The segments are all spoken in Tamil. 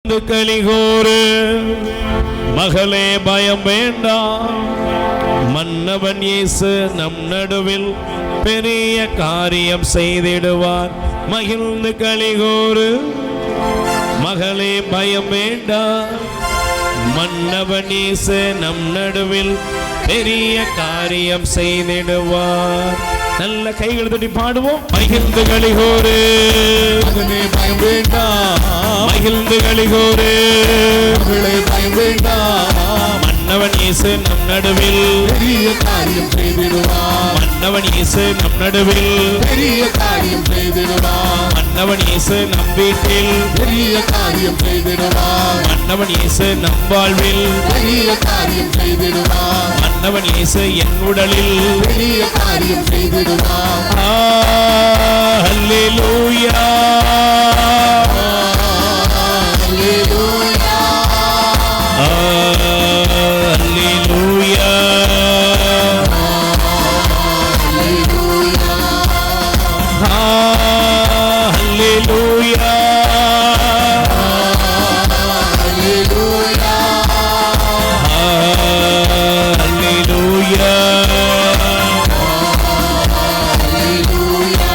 கலிகோரு மகளே பயம் வேண்டாம், மன்னவன் இயேசு நம் நடுவில் பெரிய காரியம் செய்திடுவார். மகிழ்ந்து கலிகோரு மகளே பயம் வேண்டாம், மன்னவன் இயேசு நம் நடுவில் பெரிய காரியம் செய்திடுவார். நல்ல கைகள் தட்டி பாடுவோம். மகிழ்ந்து கலிகோரு மகனே பயம் வேண்டாம், மகிழ்ந்து கலிகோரு மகளே பயம் வேண்டாம், மன்னவன் இயேசு நம் நடுவில் பெரிய காரியம் செய்திடுவார். மன்னவன் இயேசு நம் நடுவில் பெரிய காரியம் செய்திடுவார். மன்னவன் இயேசு நம் வீட்டில் பெரிய காரியம் செய்திடுவார். மன்னவன் இயேசு நம் வாழ்வில் பெரிய காரியம் செய்திடுவார். மன்னவன் இயேசு என் உடலில் பெரிய காரியம் செய்திடுவார். அல்லேலூயா அல்லேலூயா அல்லேலூயா அல்லேலூயா அல்லேலூயா.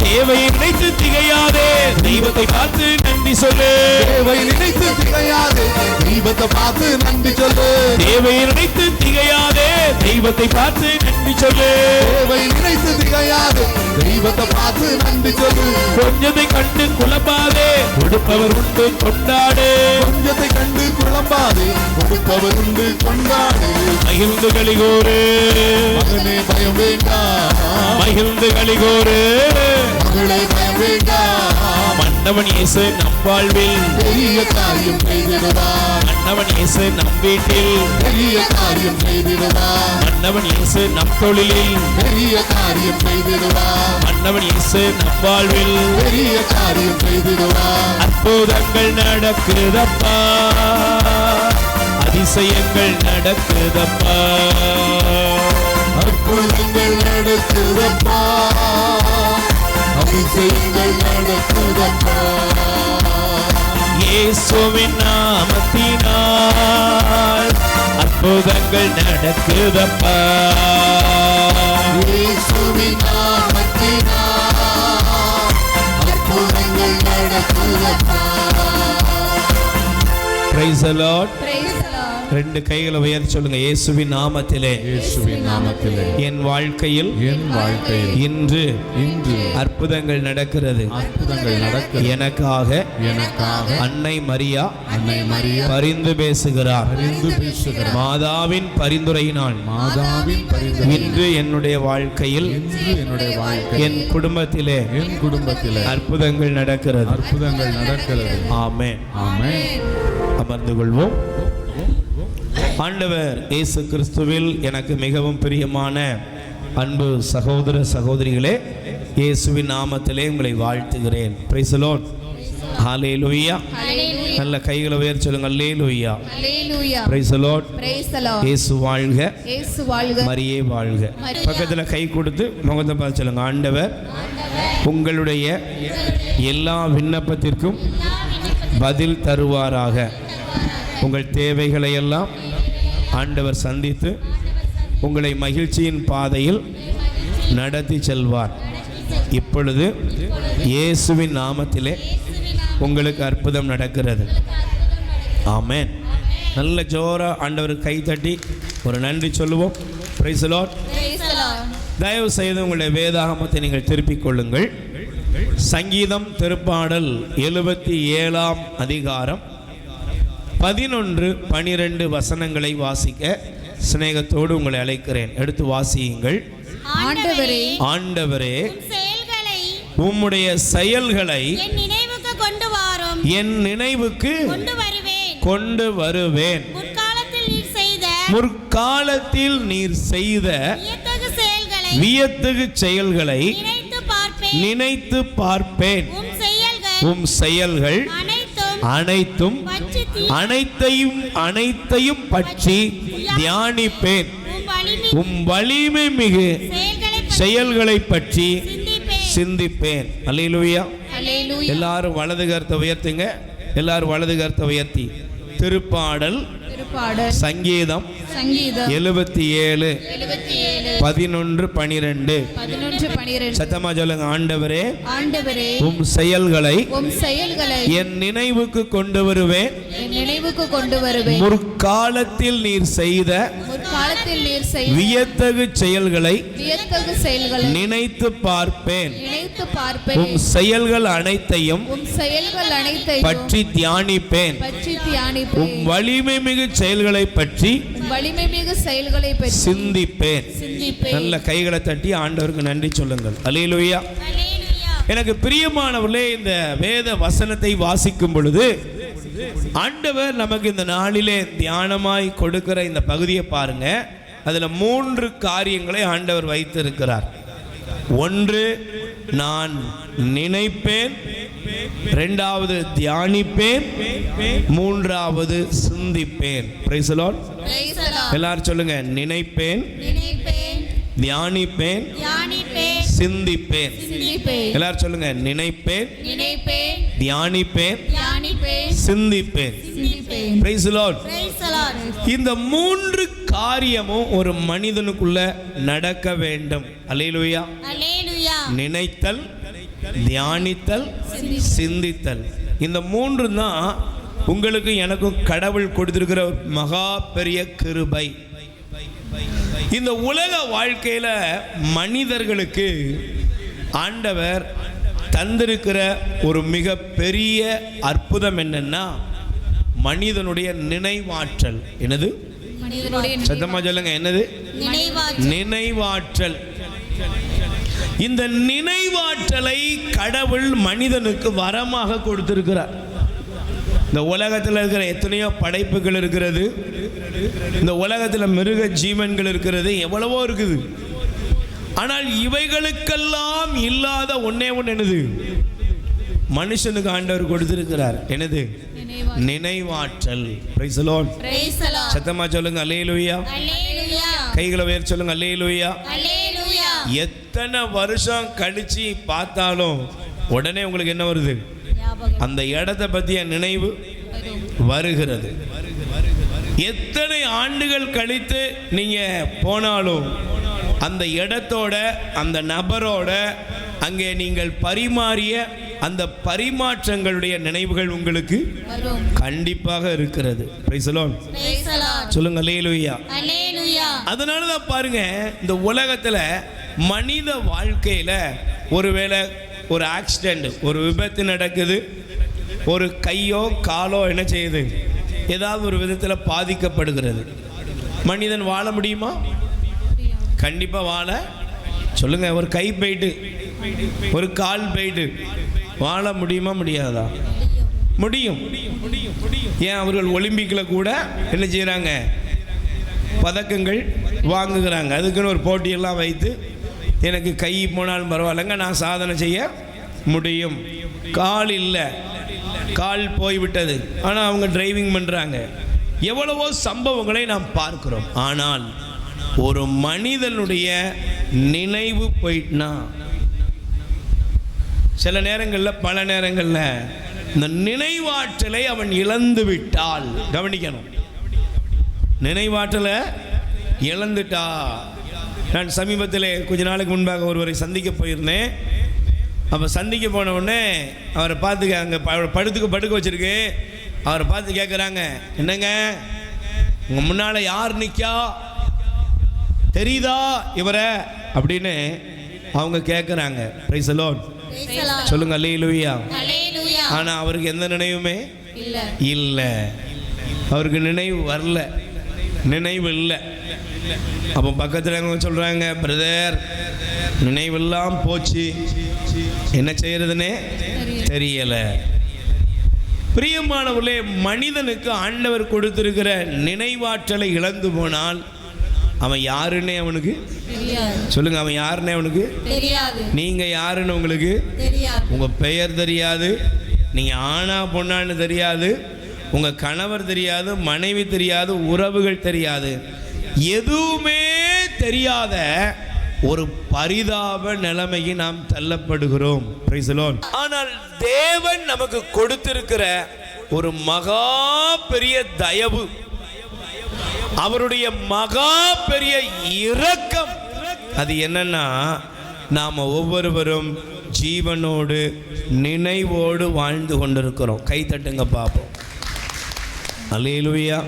தேவை நினைத்து திகையாதே, தெய்வத்தை பார்த்து நன்றி சொல்லு. தேவை நினைத்து திகையாதே, தெய்வத்தை பார்த்து நன்றி சொல்லு. தேவை நினைத்து திகையாதே, தெய்வத்தை பார்த்து நன்றி சொல்லு. தேவை நினைத்து திகையாதே, தெய்வத்தை பார்த்து நன்றி சொல்லு. கொஞ்சத்தை கண்டு குழம்பாதே, கொடுப்பவர் உண்டு கொண்டாடு. கொஞ்சத்தை கண்டு குழம்பாதே, கொடுப்பவர் உண்டு கொண்டாடு. மகிழ்ந்து கலிகோரு மகனே பயம் வேண்டாம், மகிழ்ந்து கலிகோரு மகளே பயம் வேண்டாம், மன்னவன் இயேசு நம் வாழ்வில் பெரிய காரியம் செய்திடுவார். மன்னவன் இயேசு நம் வீட்டில் பெரிய காரியம் செய்திடுவார். மன்னவன் இயேசு நம் தொழிலில் பெரிய காரியம் செய்திடுவார். மன்னவன் இயேசு நம் வாழ்வில் பெரிய காரியம் செய்திடுவார். அற்புதங்கள் நடக்குதப்பா, அதிசயங்கள் நடக்குதப்பா. அற்புதங்கள் நடக்குதப்பா, அதிசயங்கள் நடக்குதப்பா. இயேசுவின் நாமத்தினால் அற்புதங்கள் நடக்குதப்பா. இயேசுவின் நாமத்தினால் அற்புதங்கள் நடக்குதப்பா. Praise the Lord. Praise the Lord. ரெண்டு கைகளை உயர்த்தி சொல்லுங்க. இயேசுவின் நாமத்திலே இயேசுவின் நாமத்திலே என் வாழ்க்கையில் இன்று அற்புதங்கள் நடக்கிறது. அற்புதங்கள் நடக்கிறது. எனக்காக அன்னை மரியா பரிந்து பேசுகிறார். மாதாவின் பரிந்துரையினால் இன்று என்னுடைய வாழ்க்கையில் என் குடும்பத்திலே அற்புதங்கள் நடக்கிறது. ஆமென். அமர்ந்து கொள்வோம். ஆண்டவர் இயேசு கிறிஸ்துவில் எனக்கு மிகவும் பிரியமான அன்பு சகோதர சகோதரிகளே, இயேசுவின் நாமத்திலே உங்களை வாழ்த்துகிறேன். Praise the Lord. ஹல்லேலூயா. நல்ல கைகளை உயர்த்தி சொல்லுங்க. ஹல்லேலூயா. Praise the Lord. இயேசு வாழ்க, மரியே வாழ்க. பக்கத்தில் கை கொடுத்து முகத்தை பார்த்து சொல்லுங்க. ஆண்டவர் உங்களுடைய எல்லா விண்ணப்பத்திற்கும் பதில் தருவாராக. உங்கள் தேவைகளை எல்லாம் ஆண்டவர் சந்தித்து உங்களை மகிழ்ச்சியின் பாதையில் நடத்தி செல்வார். இப்பொழுது இயேசுவின் நாமத்திலே உங்களுக்கு அற்புதம் நடக்கிறது. ஆமென். நல்ல ஜோரா ஆண்டவர் கை தட்டி ஒரு நன்றி சொல்லுவோம். Price the Lord. தயவு செய்து உங்களுடைய வேதாகமத்தை நீங்கள் திருப்பிக் கொள்ளுங்கள். சங்கீதம் திருப்பாடல் 77 அதிகாரம் 11-12 வசனங்களை வாசிக்க சிநேகத்தோடு உங்களை அழைக்கிறேன். எடுத்து வாசியுங்கள். ஆண்டவரே, உம்முடைய செயல்களை என் நினைவுக்கு கொண்டு வருவேன். முற்காலத்தில் நீர் செய்த வியத்தகு செயல்களை நினைத்து பார்ப்பேன். உம் செயல்கள் அனைத்தையும் பற்றி தியானிப்பேன். உம் வலிமை மிகு செயல்களை பற்றி சிந்திப்பேன். அல்லேலூயா. எல்லாரும் வலது கரத்தை உயர்த்துங்க. எல்லாரும் வலது கரத்தை உயர்த்தி திருப்பாடல் சங்கீதம் 77 11 12 சத்தமா சொல்லுங்க. ஆண்டவரே உம் செயல்களை என் நினைவுக்கு கொண்டு வருவேன். முற்காலத்தில் நீர் செய்த வியத்தகு செயல்களை நினைத்து பார்ப்பேன். உம் செயல்கள் அனைத்தையும் பற்றி தியானிப்பேன். உம் வலிமை மிகு செயல்களை பற்றி சிந்திப்பேன். நல்ல கைகளை தட்டி ஆண்டவருக்கு நன்றி சொல்லுங்கள். அல்லேலூயா. எனக்கு பிரியமானவர்களே, இந்த வேத வசனத்தை வாசிக்கும் பொழுது ஆண்டவர் நமக்கு இந்த நாளிலே தியானமாய் கொடுக்கிற இந்த பகுதியை பாருங்க. அதுல 3 காரியங்களை ஆண்டவர் வைத்திருக்கிறார். ஒன்று, நான் நினைப்பேன். இரண்டாவது, தியானிப்பேன். மூன்றாவது, சிந்திப்பேன். Price the Lord. எல்லாரும் சொல்லுங்க. நினைப்பேன், தியானிப்பேன், சிந்திப்பேன். எல்லாரும் சொல்லுங்க. நினைப்பேன், தியானிப்பேன், சிந்திப்பேன். Price the Lord. இந்த 3 காரியமும் ஒரு மனிதனுக்குள்ள நடக்க வேண்டும். அல்லேலூயா. நினைத்தல், தியானித்தல், சிந்தித்தல். இந்த 3 தான் உங்களுக்கு எனக்கும் கடவுள் கொடுத்திருக்கிற ஒரு மகா பெரிய கிருபை. இந்த உலக வாழ்க்கையில மனிதர்களுக்கு ஆண்டவர் தந்திருக்கிற ஒரு மிக பெரிய அற்புதம் என்னன்னா, மனிதனுடைய நினைவாற்றல். என்னது? சத்தமா சொல்லுங்க. என்னது? நினைவாற்றல். இந்த நினைவாற்றலை கடவுள் மனிதனுக்கு வரமாக கொடுத்திருக்கிறார். இந்த உலகத்தில் இருக்கிற எத்தனையோ படைப்புகள் இருக்கிறது. இந்த உலகத்தில் மிருக ஜீவன்கள் இருக்கிறது, எவ்வளவோ இருக்குது. ஆனால் இவைகளுக்கெல்லாம் இல்லாத ஒன்னே ஒன்று என்னது? மனுஷனுக்கு ஆண்டவர் கொடுத்திருக்கிறார். என்னது? நினைவாற்றல். Price the Lord. சத்தமா சொல்லுங்க. அல்லேலூயா. கைகளை உயர்த்தி சொல்லுங்க. அல்லேலூயா. எத்தனை வருஷம் கழிச்சு பார்த்தாலும் உடனே உங்களுக்கு என்ன வருது? அந்த இடத்தை பற்றிய நினைவு வருகிறது. எத்தனை ஆண்டுகள் கழித்து நீங்க போனாலும் அந்த இடத்தோட, அந்த நபரோட, அங்கே நீங்கள் பரிமாறிய அந்த பரிமாற்றங்களுடைய நினைவுகள் உங்களுக்கு கண்டிப்பாக இருக்கிறது. Price the Lord. சொல்லுங்க. அல்லேலூயா. அதனால தான் பாருங்க, இந்த உலகத்துல மனித வாழ்க்கையில ஒருவேளை ஒரு ஆக்சிடென்ட், ஒரு விபத்து நடக்குது, ஒரு கையோ காலோ என்ன செய்யுது, ஏதாவது ஒரு விதத்தில் பாதிக்கப்படுகிறது. மனிதன் வாழ முடியுமா? கண்டிப்பாக வாழ சொல்லுங்க. ஒரு கை போயிட்டு, ஒரு கால் போயிட்டு வாழ முடியுமா? முடியாதா? முடியும். ஏன் அவர்கள் ஒலிம்பிக்கில் கூட என்ன செய்கிறாங்க? பதக்கங்கள் வாங்குகிறாங்க. அதுக்குன்னு ஒரு போட்டியெல்லாம் வைத்து, எனக்கு கை போனாலும் பரவாயில்லைங்க, நான் சாதனை செய்ய முடியும். கால் இல்லை, கால் போய்விட்டது, ஆனால் அவங்க டிரைவிங் பண்ணுறாங்க. எவ்வளவோ சம்பவங்களை நாம் பார்க்கிறோம். ஆனால் ஒரு மனிதனுடைய நினைவு போயிட்டுனா, சில நேரங்களில், பல நேரங்களில் இந்த நினைவாற்றலை அவன் இழந்து விட்டால், கவனிக்கணும், நினைவாற்றலை இழந்துட்டா. நான் சமீபத்தில் கொஞ்ச நாளுக்கு முன்பாக ஒருவரை சந்திக்க போயிருந்தேன். அப்போ சந்திக்க போன உடனே அவரை பார்த்து, அங்கே படுக்க வச்சிருக்கு, அவரை பார்த்து கேட்குறாங்க, என்னங்க உங்கள் முன்னால் யார் நிற்கா, தெரியுதா இவரை அப்படின்னு அவங்க கேட்குறாங்க. Price the Lord. சொல்லுங்க. அல்லேலூயா. ஆனால் அவருக்கு எந்த நினைவுமே இல்லை. அவருக்கு நினைவு வரல, நினைவு இல்லை. அப்போ பக்கத்தில் அவங்க சொல்கிறாங்க, பிரதர் நினைவெல்லாம் போச்சு, என்ன செய்யறதுன்னே தெரியலை. பிரியமானவர்களே, மனிதனுக்கு ஆண்டவர் கொடுத்திருக்கிற நினைவாற்றலை இழந்து போனால் அவன் யாருன்னே அவனுக்கு சொல்லுங்க. அவன் யாருன்னே அவனுக்கு தெரியாது. நீங்க யாருன்னு உங்களுக்கு தெரியாது. உங்க பெயர் தெரியாது, நீங்க ஆணா பொண்ணான்னு தெரியாது, உங்க கணவர் தெரியாது, மனைவி தெரியாது, உறவுகள் தெரியாது, எதுவுமே தெரியாத ஒரு பரிதாப நிலைமைக்கு நாம் தள்ளப்படுகிறோம். Price the Lord. ஆனால் தேவன் நமக்கு கொடுத்திருக்கிற ஒரு மகா பெரிய தயவு, அவருடைய மகா பெரிய இரக்கம். அது என்னன்னா, நாம ஒவ்வொருவரும் ஜீவனோடு நினைவோடு வாழ்ந்து கொண்டிருக்கிறோம். கை தட்டுங்க பாப்போம். அல்லேலூயா.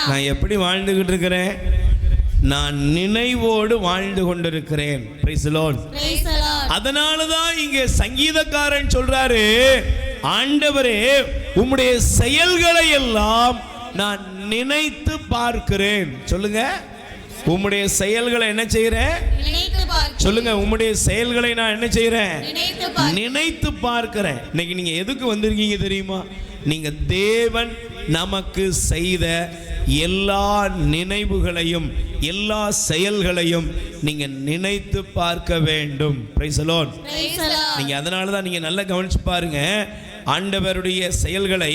நான் எப்படி வாழ்ந்துகிட்டு இருக்கிறேன்? நான் நினைவோடு வாழ்ந்து கொண்டிருக்கிறேன். Price the Lord. அதனாலதான் இங்கே சங்கீதக்காரன் சொல்றாரு, ஆண்டவரே உம்முடைய செயல்களை எல்லாம் நான் நினைத்து பார்க்கிறேன். சொல்லுங்க, உம்முடைய செயல்களை என்ன செய்யறேன்? சொல்லுங்க, உம்முடைய செயல்களை நான் என்ன செய்யறேன்? நினைத்து பார்க்கிறேன். இன்னைக்கு நீங்க எதுக்கு வந்திருக்கீங்க தெரியுமா? நீங்க தேவன் நமக்கு செய்த எல்லா நினைவுகளையும் எல்லா செயல்களையும் நீங்க நினைத்து பார்க்க வேண்டும். Price the Lord. நீங்க அதனால தான் நீங்க நல்லா கவனிச்சு பாருங்க, ஆண்டவருடைய செயல்களை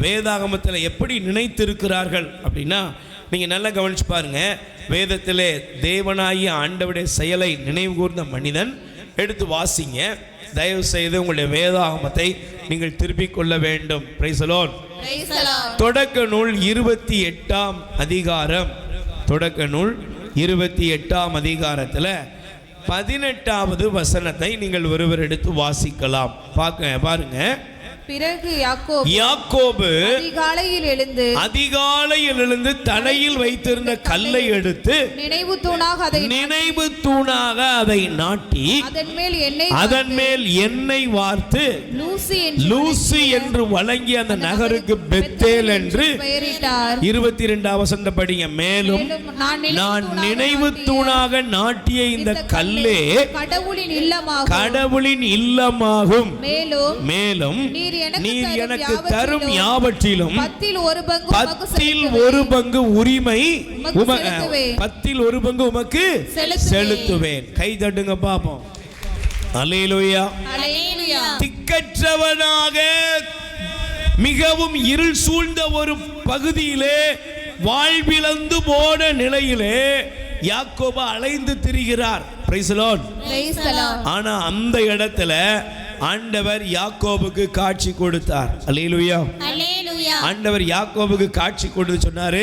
வேதாகமத்தில் எப்படி நினைத்திருக்கிறார்கள் அப்படின்னா, நீங்க நல்லா கவனிச்சு பாருங்க. வேதத்திலே தேவனாகிய ஆண்டவருடைய செயலை நினைவு கூர்ந்த மனிதன் எடுத்து வாசிங்க. தயவு செய்து உங்களுடைய வேதாகமத்தை நீங்கள் திருப்பிக் கொள்ள வேண்டும். Price the Lord. தொடக்க நூல் 28ஆம் அதிகாரம், தொடக்க நூல் 28ஆம் அதிகாரத்தில் 18வது வசனத்தை நீங்கள் ஒருவர் எடுத்து வாசிக்கலாம். பாருங்க. பிறகு யாக்கோபு அதிகாலையில் எழுந்து தலையில் வைத்திருந்த கல்லை எடுத்து நினைவு தூணாக அதை நாட்டி அதன் மேல் எண்ணெய் வார்த்து லூசி என்று வழங்கி அந்த நகருக்கு பெத்தேல் என்று பெயரிட்டார். 22ஆம் வசனம் படிங்க. மேலும் நான் நினைவு தூணாக நாட்டிய இந்த கல்லே கடவுளின் இல்லமாகும். மேலும் நீர் எனக்கு தரும் யாவற்றிலும் 10% உரிமை, 10% உமக்கு செலுத்துவேன். கை தட்டுங்க பாப்போம். அல்லேலூயா. திக்கற்றவனாக மிகவும் இருள் சூழ்ந்த ஒரு பகுதியிலே வாழ்விழந்து போன நிலையிலே யாக்கோபு அலைந்து திரிகிறார். Price the Lord. ஆனா அந்த இடத்துல ஆண்டவர் யாக்கோபுக்கு காட்சி கொடுத்தார். அல்லேலூயா. ஆண்டவர் யாக்கோபுக்கு காட்சி கொடுத்து சொன்னாரு,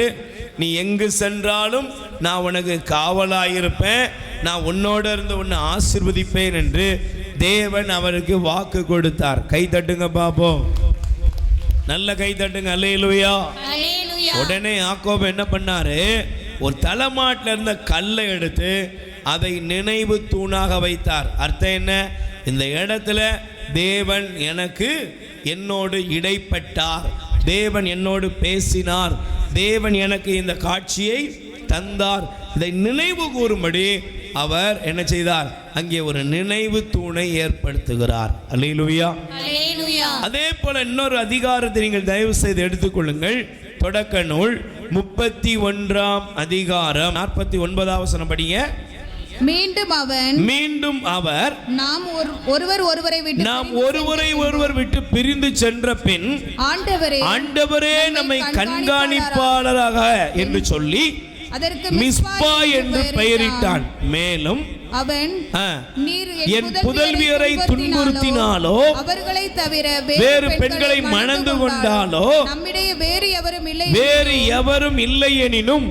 நீ எங்கு சென்றாலும் நான் உனக்கு காவலாயிருப்பேன், நான் உன்னோட இருந்து உன்னை ஆசீர்வதிப்பேன் என்று தேவன் அவருக்கு வாக்கு கொடுத்தார். கை தட்டுங்க பாப்போம். நல்ல கை தட்டுங்க. அல்லேலூயா. உடனே யாக்கோபு என்ன பண்ணாரு? ஒரு தலைமாட்டில் இருந்த கல்லை எடுத்து அதை நினைவு தூணாக வைத்தார். அர்த்தம் என்ன? இந்த இடத்துல தேவன் என்னோடு இடைப்பட்டார், தேவன் என்னோடு பேசினார், தேவன் எனக்கு இந்த காட்சியை தந்தார். இதை நினைவு கூறும்படி அவர் என்ன செய்தார்? அங்கே ஒரு நினைவு தூணை ஏற்படுத்துகிறார். அல்லேலூயா. அதே போல இன்னொரு அதிகாரத்தை நீங்கள் தயவு செய்து எடுத்துக்கொள்ளுங்கள். தொடக்க நூல் 31ஆம் அதிகாரம் 49வது வசனம் படிங்க. மீண்டும் அவர் நாம் ஒருவரை விட்டு பிரிந்து சென்ற பின் ஆண்டவரே நம்மை கண்காணிப்பாளராக என்று சொல்லி மிஸ்பா என்று பெயரிட்டான். மேலும் அவன் என் புதல்வியரை துன்புறுத்தினாலோ அவர்களை தவிர வேறு பெண்களை மணந்து கொண்டாலோ நம்மிடையே வேறு எவரும் இல்லை எனினும்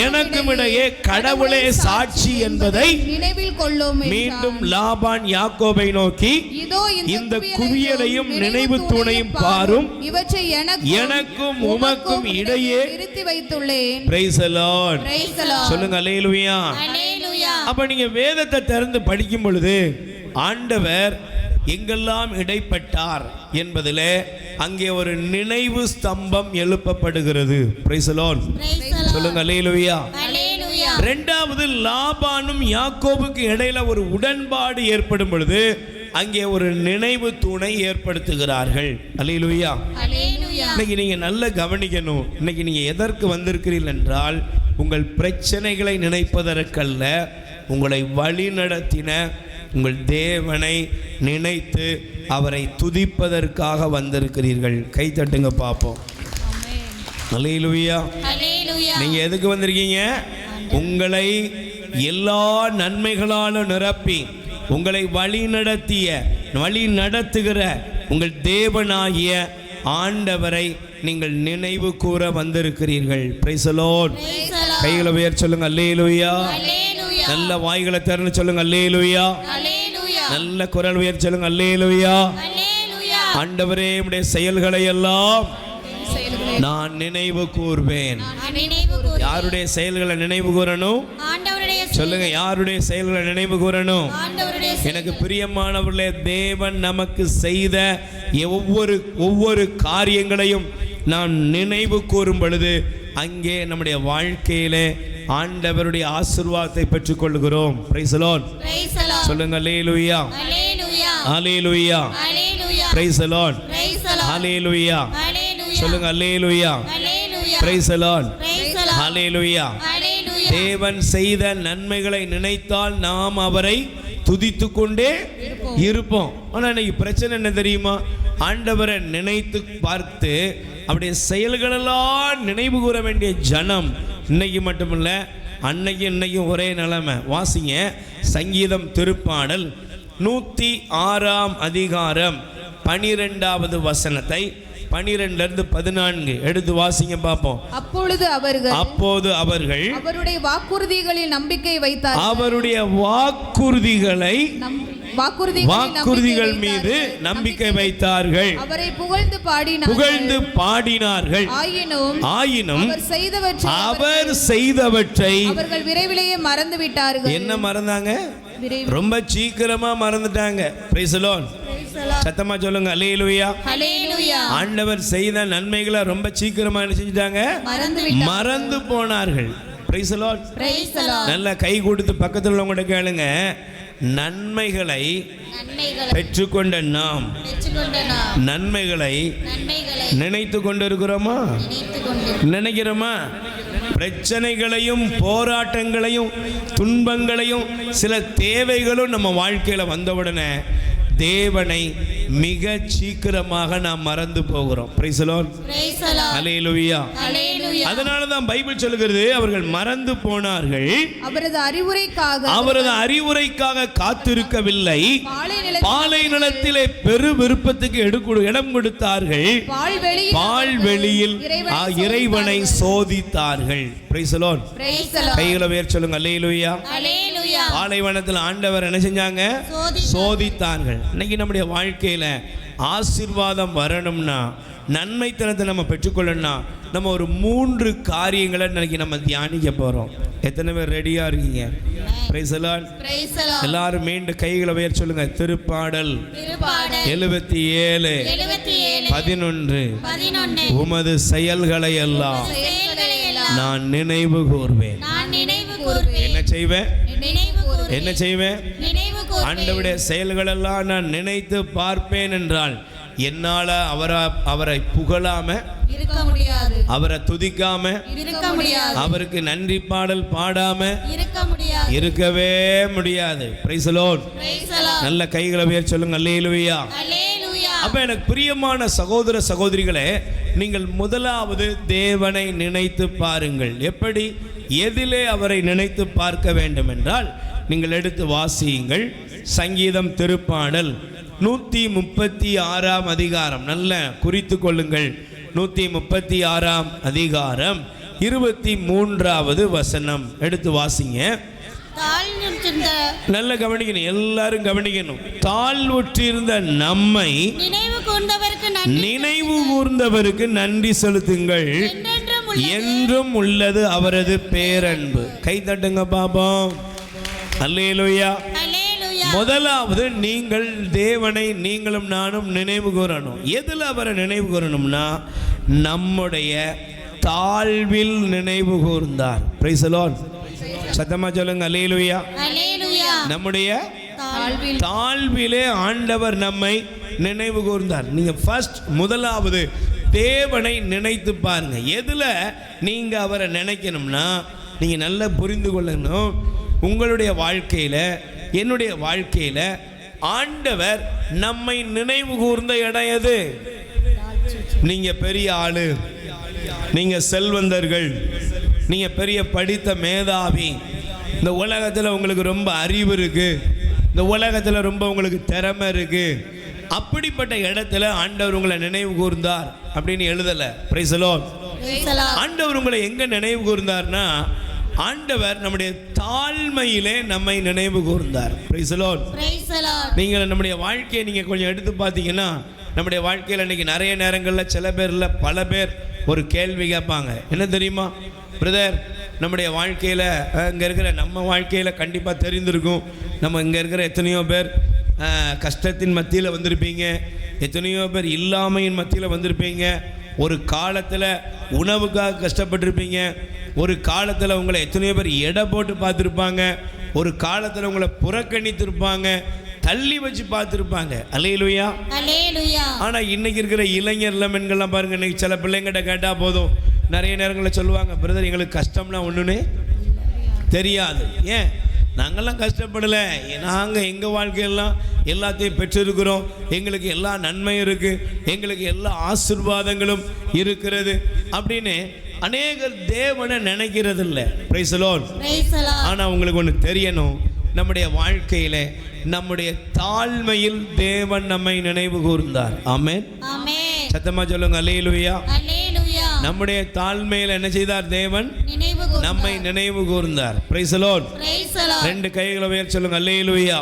எனக்கும் இடையே கடவுளே சாட்சி என்பதை நினைவில் கொள்ளும். மீண்டும் லாபான் யாக்கோபை நோக்கி, இந்த குவியலையும் நினைவு தூணையும் பாரும், இவற்றை எனக்கும் உமக்கும் இடையே நிறுத்தி வைத்துள்ளேன். Price the Lord. சொல்லுங்க அல்லேலூயா. அப்ப நீங்க வேதத்தை திறந்து படிக்கும் பொழுது ஆண்டவர் எங்கெல்லாம் இடைப்பட்டார் என்பதிலே அங்கே ஒரு நினைவு ஸ்தம்பம் எழுப்பப்படுகிறது. Price the Lord. சொல்லுங்க அல்லேலூயா. இரண்டாவது, லாபானும் யாக்கோபுக்கு இடையில ஒரு உடன்பாடு ஏற்படும் பொழுது அங்கே ஒரு நினைவு தூணை ஏற்படுத்துகிறார்கள். அல்லேலூயா. இன்னைக்கு நீங்க நல்ல கவனிக்கணும். இன்னைக்கு நீங்க எதற்கு வந்திருக்கிறீர்கள் என்றால், உங்கள் பிரச்சனைகளை நினைப்பதற்கல்ல, உங்களை வழி நடத்தின உங்கள் தேவனை நினைத்து அவரை துதிப்பதற்காக வந்திருக்கிறீர்கள். கை தட்டுங்க பாப்போம். அல்லேலூயா. நீங்க எதுக்கு வந்திருக்கீங்க? உங்களை எல்லா நன்மைகளாலும் நிரப்பி உங்களை வழி நடத்துகிற உங்கள் தேவனாகிய ஆண்டவரை நீங்கள் நினைவு கூற வந்திருக்கிறீர்கள். Price the Lord. கைகளை உயர்த்தி சொல்லுங்க அல்லேலூயா. நல்ல வாய்களை திறந்து சொல்லுங்க அல்லேலூயா. நல்ல குரல் உயர்த்தி சொல்லுங்க அல்லேலூயா. ஆண்டவரே உம்முடைய செயல்களை எல்லாம் நான் நினைவு கூர்வேன். யாருடைய செயல்களை நினைவு கூறணும் சொல்லுங்க, யாருடைய செயல்களை நினைவு கூறணும்? எனக்கு பிரியமானவர்களே, தேவன் நமக்கு செய்த ஒவ்வொரு காரியங்களையும் நாம் நினைவு கூறும் பொழுது அங்கே நம்முடைய வாழ்க்கையிலே ஆண்டவருடைய ஆசீர்வாதத்தை பெற்றுக் கொள்கிறோம். Price the Lord. சொல்லுங்க அல்லேலூயா. அல்லேலூயா. Praise the Lord. அல்லேலூயா. சொல்லுங்க அல்லேலூயா. Praise the Lord. அல்லேலூயா. தேவன் செய்த நன்மைகளை நினைத்தால் நாம் அவரை துதித்து கொண்டே இருப்போம். ஆனா இன்னைக்கு பிரச்சனை என்ன தெரியுமா? ஆண்டவரை நினைத்து பார்த்து அப்படியே செயல்களெல்லாம் நினைவு கூற வேண்டிய ஜனம் இன்னைக்கு மட்டுமில்ல, இன்னைக்கும் ஒரே நிலைமை. வாசிங்க சங்கீதம் திருப்பாடல் 106 அதிகாரம் 12வது வசனத்தை 12 14 எடுத்து வாசிங்க பார்ப்போம். அப்போது அவர்கள் அவருடைய வாக்குறுதிகளில் நம்பிக்கை வைத்தார்கள். அவருடைய வாக்குறுதிகள் மீது நம்பிக்கை வைத்தார்கள். அவரை புகழ்ந்து பாடினார்கள். ஆயினும் அவர் செய்தவற்றை அவர்கள் விரைவிலேயே மறந்து விட்டார்கள். என்ன மறந்தாங்க? ரொம்ப சீக்கிரமா மறந்துட்டாங்க. Price the Lord. சத்தமா சொல்லுங்க அல்லேலூயா. ஆண்டவர் செய்த நன்மைகளை ரொம்ப சீக்கிரமா என்ன செஞ்சிட்டாங்க? மறந்து போனார்கள். Price the Lord. நல்ல கை கொடுத்து பக்கத்துல உள்ளவங்க கேளுங்க, நன்மைகளை பெற்றுக்கொண்ட நாம் நன்மைகளை நினைத்து கொண்டிருக்கிறோமா? நினைக்கிறோமா? பிரச்சனைகளையும் போராட்டங்களையும் துன்பங்களையும் சில தேவைகளும் நம்ம வாழ்க்கையில வந்தவுடனே தேவனை மிக சீக்கிரமாக நாம் மறந்து போகிறோம். Praise the Lord. அல்லேலூயா. அதனால தான் பைபிள் சொல்கிறது, அவர்கள் மறந்து போனார்கள். அவரது அறிவுரைக்காக காத்திருக்கவில்லை. பாலை நிலத்திலே பெரு விருப்பத்துக்கு இடம் கொடுத்தார்கள். பால்வெளியில் இறைவனை சோதித்தார்கள். Price the Lord. கைகளை உயர்த்தி சொல்லுங்க அல்லேலூயா. பாலைவனத்தில் ஆண்டவர் என்ன செஞ்சாங்க? சோதித்தார்கள். இன்னைக்கு நம்முடைய வாழ்க்கையில ஆசீர்வாதம் வரணும்னா, நன்மைத்தனத்தை நம்ம பெற்றுக்கொள்ளணும்னா, நம்ம ஒரு 3 காரியங்களை இன்னைக்கு நம்ம தியானிக்க போறோம். எத்தனை பேர் ரெடியா இருக்கீங்க? Price the Lord. எல்லாரும் மீண்டும் கைகளை உயர்த்தி சொல்லுங்க. திருப்பாடல் 77 11 உமது செயல்களை எல்லாம் நான் நினைவு கூர்வேன். என்ன செய்வேன்? என்ன செய்வேன்? ஆண்டவருடைய செயல்கள் எல்லாம் நான் நினைத்து பார்ப்பேன் என்றால் என்னால அவரை புகழாம இருக்க முடியாது, அவரை துதிக்காம இருக்க முடியாது, அவருக்கு நன்றி பாடல் பாடாம இருக்க முடியாது, இருக்கவே முடியாது. Price the Lord. நல்ல கைகளை உயர்த்தி சொல்லுங்க அல்லேலூயா. அப்ப எனக்கு பிரியமான சகோதர சகோதரிகளே, நீங்கள் முதலாவது தேவனை நினைத்து பாருங்கள். எப்படி, எதிலே அவரை நினைத்து பார்க்க வேண்டும் என்றால், நீங்கள் எடுத்து வாசியுங்கள் சங்கீதம் திருப்பாடல் 136 அதிகாரம். நல்ல குறித்து கொள்ளுங்கள். 136 அதிகாரம் 23வது வசனம் எடுத்து வாசிங்க. நல்ல கவனிக்கணும், எல்லாரும் கவனிக்கணும். தாழ்வுற்றிருந்த நம்மை நினைவு கூர்ந்தவருக்கு நன்றி செலுத்துங்கள், என்றும் உள்ளது அவரது பேரன்பு. கை தட்டுங்க பாப்போம். அல்லேலூயா. முதலாவது நீங்கள் தேவனை நீங்களும் நானும் நினைவு கூறணும். எதில் அவரை நினைவு கூறணும்னா, நம்முடைய தாழ்வில் நினைவு கூர்ந்தார். Praise the Lord. சத்தமா சொல்லுங்க அல்லேலூயா. நம்முடைய தாழ்விலே ஆண்டவர் நம்மை நினைவு கூர்ந்தார். நீங்க முதலாவது தேவனை நினைத்து பாருங்க. எதுல நீங்க அவரை நினைக்கணும்னா, நீங்க நல்லா புரிந்து கொள்ளணும். உங்களுடைய வாழ்க்கையில, என்னுடைய வாழ்க்கையில ஆண்டவர் நம்மை நினைவு கூர்ந்த இடம் எது? நீங்க பெரிய ஆளு, நீங்க செல்வந்தர்கள், நீங்க பெரிய படித்த மேதாவி, இந்த உலகத்தில் உங்களுக்கு ரொம்ப அறிவு இருக்கு, இந்த உலகத்தில் ரொம்ப உங்களுக்கு திறமை இருக்கு, அப்படிப்பட்ட இடத்துல ஆண்டவர் உங்களை நினைவு கூர்ந்தார் அப்படின்னு எழுதல. Price the Lord. ஆண்டவர் உங்களை எங்க நினைவு கூர்ந்தார்னா, ஆண்டவர் நம்முடைய தாழ்மையிலே நம்மை நினைவு கூர்ந்தார். Praise the Lord. நீங்கள் நம்முடைய வாழ்க்கையை நீங்கள் கொஞ்சம் எடுத்து பார்த்தீங்கன்னா, நம்முடைய வாழ்க்கையில் இன்றைக்கி நிறைய நேரங்களில் சில பேரில் பல பேர் ஒரு கேள்வி கேட்பாங்க. என்ன தெரியுமா பிரதர், நம்முடைய வாழ்க்கையில் இங்கே இருக்கிற நம்ம வாழ்க்கையில் கண்டிப்பாக தெரிந்திருக்கும், நம்ம இங்கே இருக்கிற எத்தனையோ பேர் கஷ்டத்தின் மத்தியில் வந்திருப்பீங்க, எத்தனையோ பேர் இல்லாமையின் மத்தியில் வந்திருப்பீங்க, ஒரு காலத்தில் உணவுக்காக கஷ்டப்பட்டிருப்பீங்க, ஒரு காலத்தில் உங்களை எத்தனையோ பேர் எடை போட்டு பார்த்துருப்பாங்க, ஒரு காலத்தில் உங்களை புறக்கணித்திருப்பாங்க, தள்ளி வச்சு பார்த்துருப்பாங்க. அல்லேலூயா. ஆனால் இன்னைக்கு இருக்கிற இளைஞர் இளமென்கள்லாம் பாருங்க, இன்னைக்கு சில பிள்ளைங்கிட்ட கேட்டால் போதும், நிறைய நேரங்களில் சொல்லுவாங்க, பிரதர் எங்களுக்கு கஷ்டம்னா ஒன்றுன்னு தெரியாது. ஏன்? நாங்கள்லாம் கஷ்டப்படலை, நாங்கள் எங்கள் வாழ்க்கையெல்லாம் எல்லாத்தையும் பெற்றிருக்கிறோம், எங்களுக்கு எல்லா நன்மையும் இருக்குது, எங்களுக்கு எல்லா ஆசீர்வாதங்களும் இருக்கிறது அப்படின்னு அநேகர் தேவனை நினைக்கிறது இல்லை. Price the Lord. ஆனால் உங்களுக்கு ஒன்று தெரியணும், நம்முடைய வாழ்க்கையில் நம்முடைய தாழ்மையில் தேவன் நம்மை நினைவு கூர்ந்தார். ஆமென். சத்தமா சொல்லுங்க அல்லேலூயா. நம்முடைய தாழ்மையில் என்ன செய்தார் தேவன்? நம்மை நினைவு கூர்ந்தார். Praise the Lord. ரெண்டு கைகளை உயர்த்தி சொல்லுங்க அல்லேலூயா.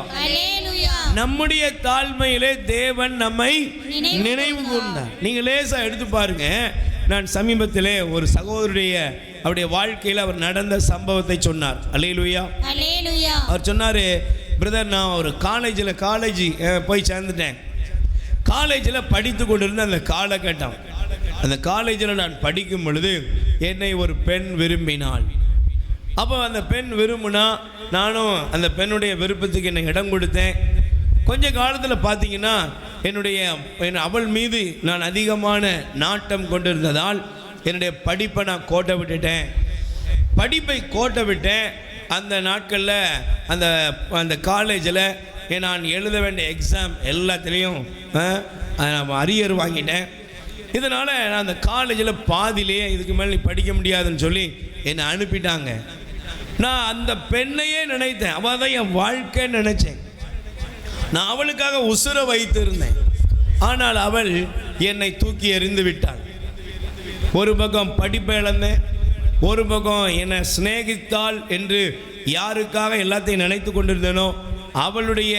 நம்முடைய தாழ்மையிலே தேவன் நம்மை நினைவு கூர்ந்தார். நீங்க லேசா எடுத்து பாருங்க. நான் சமீபத்திலே ஒரு சகோதரிய அவருடைய வாழ்க்கையில் அவர் நடந்த சம்பவத்தை சொன்னார். அல்லேலூயா. அவர் சொன்னார், பிரதர் நான் ஒரு காலேஜ் போய் சேர்ந்துட்டேன். காலேஜில் படித்து கொண்டிருந்த அந்த காலகட்டம், அந்த காலேஜில் நான் படிக்கும் பொழுது என்னை ஒரு பெண் விரும்பினாள். அப்போ அந்த பெண் விரும்பினா நானும் அந்த பெண்ணுடைய விருப்பத்துக்கு என்னை இடம் கொடுத்தேன். கொஞ்ச காலத்தில் பார்த்தீங்கன்னா அவள் மீது நான் அதிகமான நாட்டம் கொண்டிருந்ததால் என்னுடைய படிப்பை நான் கோட்டை விட்டுட்டேன். படிப்பை கோட்டை விட்டேன். அந்த நாட்களில் அந்த காலேஜில் நான் எழுத வேண்டிய எக்ஸாம் எல்லாத்துலேயும் அரியர் வாங்கிட்டேன். இதனால் நான் அந்த காலேஜில் பாதியிலேயே இதுக்கு மேலே நீ படிக்க முடியாதுன்னு சொல்லி என்னை அனுப்பிட்டாங்க. நான் அந்த பெண்ணையே நினைத்தேன், அவள் தான் என் வாழ்க்கைன்னு நினச்சேன். நான் அவளுக்காக உசுரை வைத்திருந்தேன். ஆனால் அவள் என்னை தூக்கி எறிந்து விட்டாள். ஒரு பக்கம் படிப்பை இழந்தேன், ஒரு பக்கம் என்னை சிநேகித்தாள் என்று யாருக்காக எல்லாத்தையும் நினைத்து கொண்டிருந்தேனோ அவளுடைய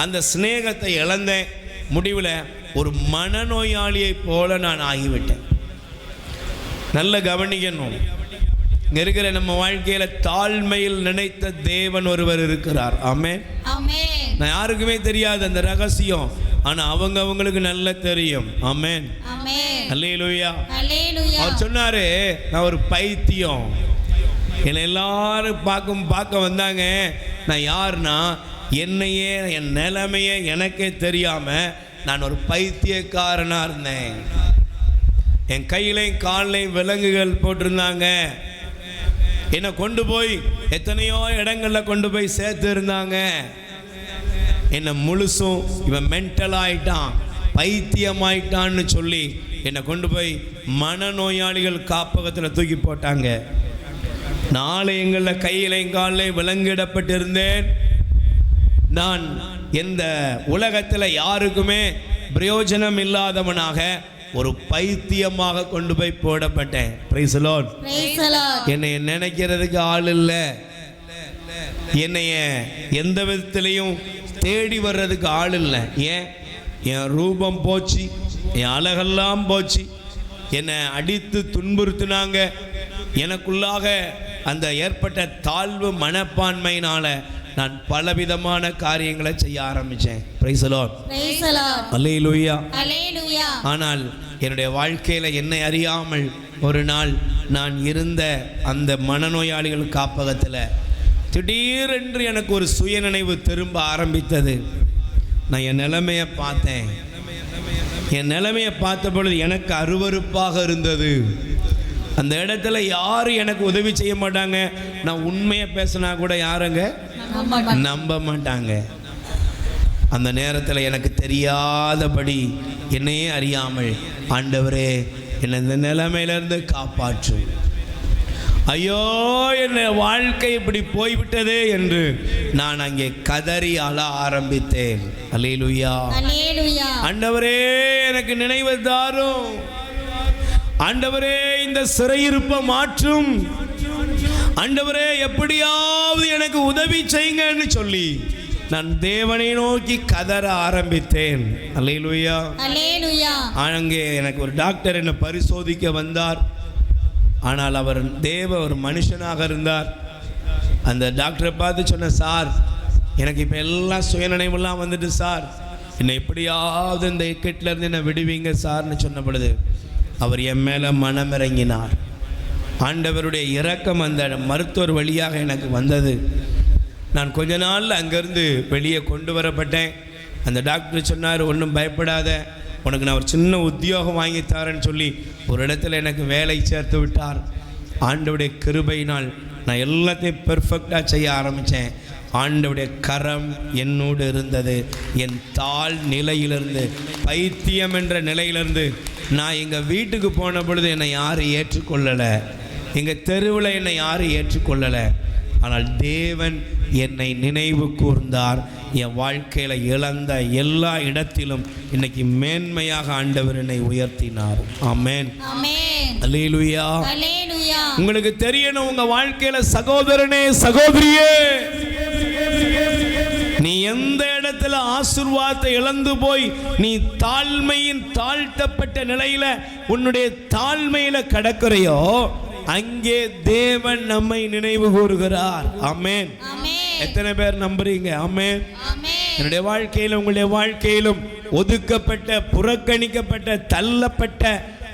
அந்த சிநேகத்தை இழந்தேன். முடிவில் ஒரு மனநோயாளியை போல நான் ஆகிவிட்டேன். நல்ல கவனிக்கணும், இங்கே இருக்கிற நம்ம வாழ்க்கையில் தாழ்மையில் நினைத்த தேவன் ஒருவர் இருக்கிறார். ஆமென். நான் யாருக்குமே தெரியாது அந்த ரகசியம், ஆனால் அவங்களுக்கு நல்லா தெரியும். ஆமென். அல்லேலூயா. அவர் சொன்னாரு, நான் ஒரு பைத்தியம், என்னை எல்லாரும் பார்க்க வந்தாங்க. நான் யாருன்னா என்னையே என் நிலைமையே எனக்கே தெரியாம நான் ஒரு பைத்தியக்காரனாக இருந்தேன். என் கையிலையும் காலையும் விலங்குகள் போட்டிருந்தாங்க. என்னை கொண்டு போய் எத்தனையோ இடங்களில் கொண்டு போய் சேர்த்து இருந்தாங்க. என்னை முழுசும் இவன் மென்டல் ஆயிட்டான், பைத்தியமாயிட்டான்னு சொல்லி என்னை கொண்டு போய் மனநோயாளிகள் காப்பகத்தில் தூக்கி போட்டாங்க. நாளையங்களில் கையிலையும் காலையும் விலங்கிடப்பட்டிருந்தேன். நான் எந்த உலகத்தில் யாருக்குமே பிரயோஜனம் இல்லாதவனாக ஒரு பைத்தியமாக கொண்டு போய் போடப்பட்டேன். Price the Lord. என்னை நினைக்கிறதுக்கு ஆள் இல்லை, என்னைய எந்த விதத்திலையும் தேடி வர்றதுக்கு ஆள் இல்லை. ஏன்? என் ரூபம் போச்சு, என் அழகெல்லாம் போச்சு, என்னை அடித்து துன்புறுத்தினாங்க. எனக்குள்ளாக அந்த ஏற்பட்ட தாழ்வு மனப்பான்மையினால நான் பலவிதமான காரியங்களை செய்ய ஆரம்பித்தேன். Praise the Lord. அல்லேலூயா. ஆனால் என்னுடைய வாழ்க்கையில் என்னை அறியாமல் ஒரு நாள் நான் இருந்த அந்த மனநோயாளிகள் காப்பகத்தில் திடீரென்று எனக்கு ஒரு சுயநினைவு திரும்ப ஆரம்பித்தது. நான் என் நிலைமையை பார்த்தேன். என் நிலைமையை பார்த்த பொழுது எனக்கு அருவருப்பாக இருந்தது. அந்த இடத்துல யாரும் எனக்கு உதவி செய்ய மாட்டாங்க. நான் உண்மையை பேசினா கூட யாருங்க நம்ப மாட்டாங்க. அந்த நேரத்தில் எனக்கு தெரியாதபடி என்னையே அறியாமல், ஆண்டவரே என்னை இந்த நிலைமையிலிருந்து காப்பாற்று. ஐயோ என்ன வாழ்க்கை இப்படி போய்விட்டதே என்று நான் அங்கே கதறி அழ ஆரம்பித்தேன். அல்லேலூயா. அல்லேலூயா. ஆண்டவரே எனக்கு நினைவு தாரும், ஆண்டவரே இந்த சிறையிருப்பை மாற்றும், ஆண்டவரே எப்படியாவது எனக்கு உதவி செய்யுங்கன்னு சொல்லி நான் தேவனை நோக்கி கதற ஆரம்பித்தேன். அல்லேலூயா. அல்லேலூயா. அங்கே எனக்கு ஒரு டாக்டர் என்னை பரிசோதிக்க வந்தார். ஆனால் அவர் ஒரு மனுஷனாக இருந்தார். அந்த டாக்டரை பார்த்து சொன்ன, சார் எனக்கு இப்போ எல்லாம் சுயநினைவெல்லாம் வந்துட்டு சார், என்னை எப்படியாவது இந்த இக்கட்டிலேருந்து என்னை விடுவீங்க சார்னு சொன்ன பொழுது அவர் என் மேலே மனமிறங்கினார். ஆண்டவருடைய இரக்கம் அந்த மருத்துவர் வழியாக எனக்கு வந்தது. நான் கொஞ்ச நாளில் அங்கேருந்து வெளியே கொண்டு வரப்பட்டேன். அந்த டாக்டர் சொன்னார், ஒன்றும் பயப்படாத, உனக்கு நான் ஒரு சின்ன உத்தியோகம் வாங்கி தரேன்னு சொல்லி ஒரு இடத்துல எனக்கு வேலை சேர்த்து விட்டார். ஆண்டவருடைய கிருபையினால் நான் எல்லாத்தையும் பெர்ஃபெக்டாக செய்ய ஆரம்பித்தேன். ஆண்டவருடைய கரம் என்னோடு இருந்தது. என் தாழ் நிலையிலிருந்து, பைத்தியம் என்ற நிலையிலிருந்து நான் எங்கள் வீட்டுக்கு போன பொழுது என்னை யாரும் ஏற்றுக்கொள்ளலை, எங்கள் தெருவில் என்னை யாரும் ஏற்றுக்கொள்ளலை. ஆனால் தேவன் என்னை நினைவு கூர்ந்தார். என் வாழ்க்கையில் இழந்த எல்லா இடத்திலும் இன்னைக்கு மேன்மையாக ஆண்டவர் என்னை உயர்த்தினார். ஆமென். ஆமென். அல்லேலூயா. அல்லேலூயா. உங்களுக்கு தெரியணும், உங்க வாழ்க்கையில சகோதரனே சகோதரியே, நீ எந்த இடத்துல ஆசீர்வாதத்தை இழந்து போய் நீ தாழ்மையின் தாழ்த்தப்பட்ட நிலையில உன்னுடைய தாழ்மையில கடக்கிறையோ, அங்கே தேவன் நம்மை நினைவு கூறுகிறார். ஆமென். எத்தனை பேர் நம்புறீங்க? ஆமென். என்னுடைய வாழ்க்கையிலும் உங்களுடைய வாழ்க்கையிலும் ஒதுக்கப்பட்ட, புறக்கணிக்கப்பட்ட, தள்ளப்பட்ட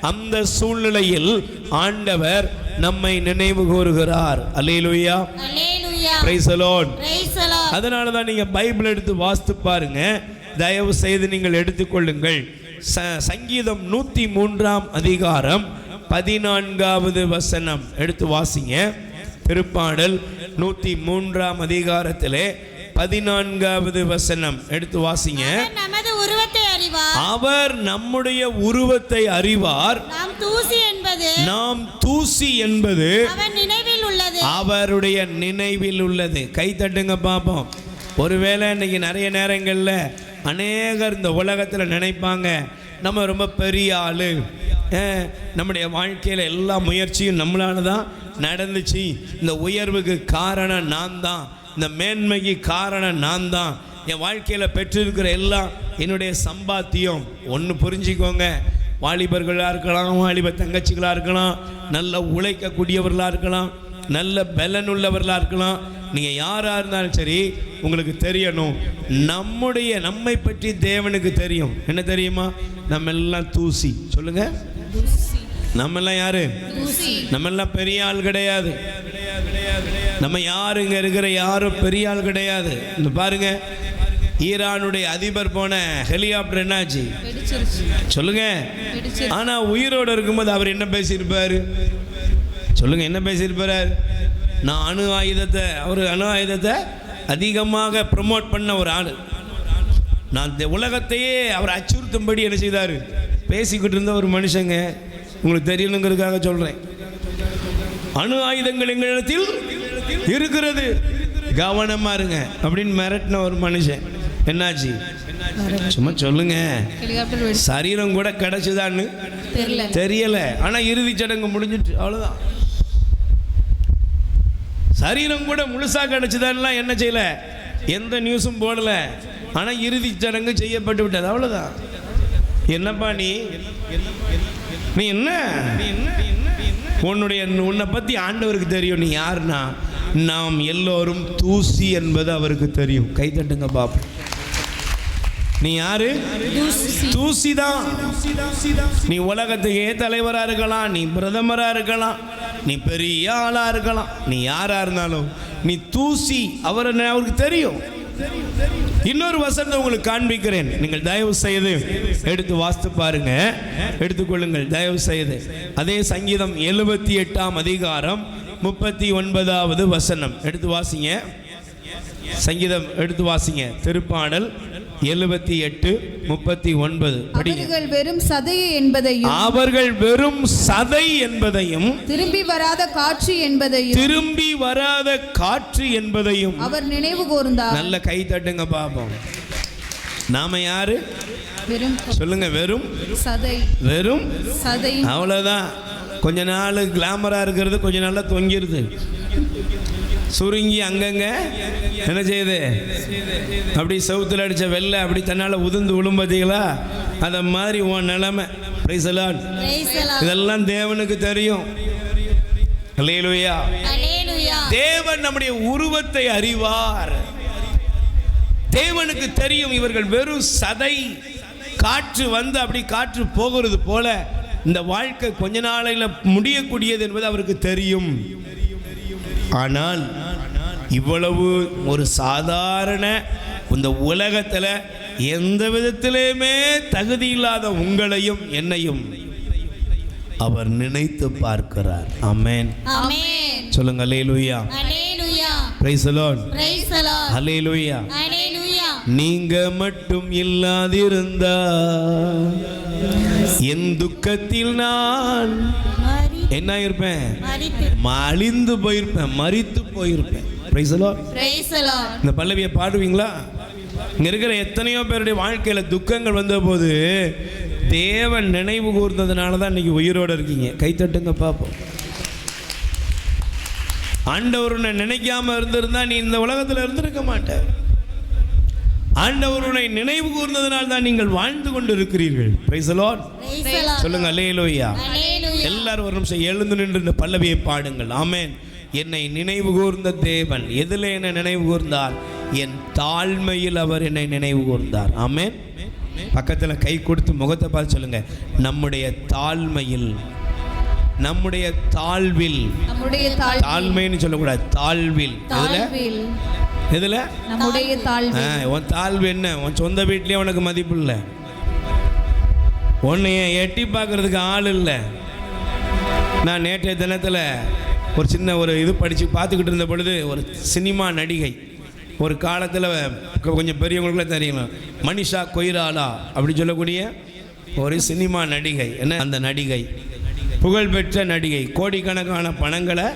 அந்த சூழ்நிலையில் ஆண்டவர் நம்மை நினைவு கூறுகிறார். அல்லேலூயா. Praise the Lord. அதனால தான் நீங்க பைபிள் எடுத்து வாசித்து பாருங்க. தயவு செய்து நீங்கள் எடுத்துக்கொள்ளுங்கள். சங்கீதம் 103ஆம் அதிகாரம் 14வது வசனம் எடுத்து வாசிங்க. திருப்பாடல் 103ஆம் அதிகாரத்திலே 14வது வசனம் எடுத்து வாசிங்க. அவர் நம்முடைய உருவத்தை அறிவார், நாம் தூசி என்பது அவருடைய நினைவில் உள்ளது. கை தட்டுங்க பாப்போம். ஒருவேளை இன்னைக்கு நிறைய நேரங்களில் அநேகர் இந்த உலகத்தில் நினைப்பாங்க, நம்ம ரொம்ப பெரிய ஆளு, நம்முடைய வாழ்க்கையில் எல்லா முயற்சியும் நம்மளால தான் நடந்துச்சு, இந்த உயர்வுக்கு காரணம் நான் தான், இந்த மேன்மைக்கு காரணம் நான் தான், என் வாழ்க்கையில் பெற்றிருக்கிற எல்லாம் என்னுடைய சம்பாத்தியம். ஒன்று புரிஞ்சுக்கோங்க, வாலிபர்களாக இருக்கலாம், வாலிப தங்கச்சிகளாக இருக்கலாம், நல்ல உழைக்கக்கூடியவர்களாக இருக்கலாம், நல்ல பலன் உள்ளவர்களாக இருக்கலாம், நீங்கள் யாராக இருந்தாலும் சரி, உங்களுக்கு தெரியணும், நம்மை பற்றி தேவனுக்கு தெரியும். என்ன தெரியுமா? நம்ம எல்லாம் தூசி. சொல்லுங்க, நம்ம எல்லாம் யாரு? நம்ம எல்லாம் பெரிய ஆள் கிடையாது. நம்ம யாருங்க இருக்கிற யாரும் பெரிய ஆள் கிடையாது. இந்த பாருங்க, ஈரானுடைய அதிபர் போன ஹெலிகாப்டர் என்னாச்சு? சொல்லுங்க. ஆனா உயிரோடு இருக்கும்போது அவர் என்ன பேசியிருப்பாரு? சொல்லுங்க, என்ன பேசியிருப்பாரு? நான் அணு ஆயுதத்தை அதிகமாக ப்ரமோட் பண்ண ஒரு ஆள். நான் இந்த உலகத்தையே அவர் அச்சுறுத்தும்படி என்ன செய்தார்? பேசிக்கிட்டு இருந்த ஒரு மனுஷங்க. உங்களுக்கு தெரியணுங்கிறதுக்காக சொல்றேன். அணு ஆயுதங்கள் எங்களிடத்தில் இருக்கிறது, கவனமா இருங்க அப்படின்னு மிரட்டின ஒரு மனுஷன். என்னாச்சு? சும்மா சொல்லுங்க. சரீரம் கூட கிடைச்சுதான்னு தெரியல, ஆனா இறுதி சடங்கு முடிஞ்சிட்டு, அவ்வளவுதான். சரீரம் கூட முழுசா கிடைச்சுதான் என்ன செய்யல, எந்த நியூஸும் போடல, ஆனா இறுதி சடங்கு செய்யப்பட்டு விட்டது, அவ்வளவுதான். என்னப்பா நீ என்ன உன்னை பத்தி ஆண்டவருக்கு தெரியும். நீ யாருன்னா, நாம் எல்லோரும் தூசி என்பது அவருக்கு தெரியும். கை தட்டுங்க பாப்பா. நீ யாரு? தூசிதான். நீ உலகத்துக்கே தலைவரா இருக்கலாம், நீ பிரதமரா இருக்கலாம், நீ பெரிய ஆளா இருக்கலாம், நீ யாரா இருந்தாலும் நீ தூசி. அவருக்கு தெரியும். இன்னொரு வசனத்தை உங்களுக்கு காண்பிக்கிறேன், நீங்கள் தயவு செய்து எடுத்து வாசித்து பாருங்க, எடுத்துக்கொள்ளுங்கள் தயவு செய்து. அதே சங்கீதம் 78ஆம் அதிகாரம் 39வது வசனம் எடுத்து வாசிங்க. சங்கீதம் எடுத்து வாசிங்க. திருப்பாடல் 78:39 படிங்க. அவர்கள் வெறும் சதை என்பதையும் அவர்கள் வெறும் சதை என்பதையும் திரும்பி வராத காட்சி என்பதையும் திரும்பி வராத காற்று என்பதையும் அவர் நினைவு கூர்ந்தார். நல்ல கை தட்டுங்க பாப்போம். நாம யாரு வெறும் சொல்லுங்க? வெறும் சதை, வெறும் சதை. அவ்வளவுதான். கொஞ்ச நாள் கிளாமரா இருக்கிறது கொஞ்ச நாள்ல தொங்கிருது, சுருங்கி அங்கங்க என்ன செய்யுது, அப்படி செவுத்துல அடிச்ச வெள்ளை அப்படி தன்னால உதிர்ந்து விழும் பார்த்தீங்களா? அத மாதிரி உன் நிலைமை. Price the Lord. இதெல்லாம் தேவனுக்கு தெரியும். அல்லேலூயா. அல்லேலூயா. தேவன் நம்முடைய உருவத்தை அறிவார். தேவனுக்கு தெரியும் இவர்கள் வெறும் சதை, காற்று வந்து அப்படி காற்று போகிறது போல இந்த வாழ்க்கை கொஞ்ச நாளையில முடியக்கூடியது என்பது அவருக்கு தெரியும். ஆனால் இவ்வளவு ஒரு சாதாரண இந்த உலகத்தில் எந்த விதத்திலுமே தகுதி இல்லாத உங்களையும் என்னையும் அவர் நினைத்து பார்க்கிறார். ஆமென். ஆமென். சொல்லுங்க அல்லேலூயா. அல்லேலூயா. Praise the Lord. Praise the Lord. அல்லேலூயா. அல்லேலூயா. நீங்க மட்டும் இல்லாதிருந்தா என் துக்கத்தில் நான் என்ன இருப்பேன்? மலிந்து போயிருப்பேன், மரித்து போயிருப்பேன். Price the Lord. Praise the Lord. இந்த பல்லவியை பாடுவீங்களா? இங்க இருக்கிற எத்தனையோ பேருடைய வாழ்க்கையில துக்கங்கள் வந்த போது தேவன் நினைவு கூர்ந்ததுனால தான் இன்னைக்கு உயிரோடு இருக்கீங்க. கைத்தட்டுங்க பார்ப்போம். ஆண்டவர் உன்னை நினைக்காம இருந்திருந்தா நீ இந்த உலகத்தில் இருந்திருக்க மாட்ட. ஆண்டவர் உன்னை நினைவு கூர்ந்ததுனால தான் நீங்கள் வாழ்ந்து கொண்டு இருக்கிறீர்கள். Price the Lord. Praise the Lord. சொல்லுங்க அல்லேலூயா. அல்லேலூயா. எல்லாரும் ஒரு நிமிஷம் எழுந்து நின்று இந்த பல்லவியை பாடுங்கள். ஆமென். என்னை நினைவு கூர்ந்த தேவன் எதில் என்னை நினைவு கூர்ந்தார்? என் தாழ்மையில் அவர் என்னை நினைவு கூர்ந்தார். ஆமென். பக்கத்தில் கை கொடுத்து முகத்தை பார்த்து சொல்லுங்க, நம்முடைய தாழ்மையில், நம்முடைய தாழ்வில். தாழ்மைன்னு சொல்லக்கூடாது, தாழ்வில். எதுல? நம்முடைய தாழ்வு. உன் தாழ்வு என்ன? உன் சொந்த வீட்லயே உனக்கு மதிப்பு இல்லை, உன்னைய எட்டி பார்க்கறதுக்கு ஆள் இல்லை. நான் நேற்றைய தினத்தில் ஒரு சின்ன இது படித்து பார்த்துக்கிட்டு இருந்த பொழுது ஒரு சினிமா நடிகை, ஒரு காலத்தில் கொஞ்சம் பெரியவங்களுக்குலாம் தெரியலாம், மனிஷா கொய்ராலா அப்படி சொல்லக்கூடிய ஒரு சினிமா நடிகை. என்ன அந்த நடிகை? புகழ்பெற்ற நடிகை, கோடிக்கணக்கான பணங்களை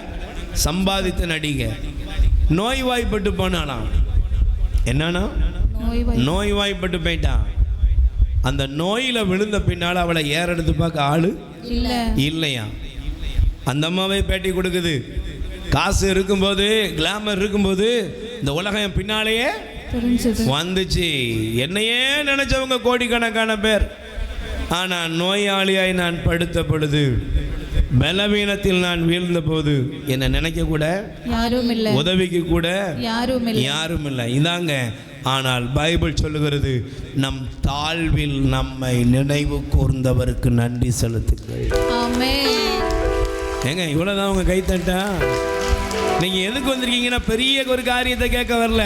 சம்பாதித்த நடிகை. நோய்வாய்ப்பட்டு போனாலாம். என்னன்னா நோய்வாய்ப்பட்டு போயிட்டான். அந்த நோயில் விழுந்த பின்னால் அவளை ஏறெடுத்து பார்க்க ஆளு இல்லையா? அந்த அம்மாவே பேட்டி கொடுக்குது, காசு இருக்கும்போது, கிளாமர் இருக்கும்போது இந்த உலகம் பின்னாலேயே வந்துச்சு. என்னையே நினைச்சவங்க கோடிக்கணக்கான பேர். ஆனால் நோயாளியாய் நான் படுத்த பொழுது, பலவீனத்தில் நான் வீழ்ந்த போது என்னை நினைக்க கூட யாரும் இல்லை, உதவிக்கு கூட யாரும் இல்லை. இதாங்க. ஆனால் பைபிள் சொல்லுகிறது, நம் தாழ்வில் நம்மை நினைவு கூர்ந்தவருக்கு நன்றி செலுத்துங்கள். ஏங்க இவ்வளோதான் உங்க கைத்தட்டா? நீங்க எதுக்கு வந்திருக்கீங்கன்னா பெரிய ஒரு காரியத்தை கேட்க வரல.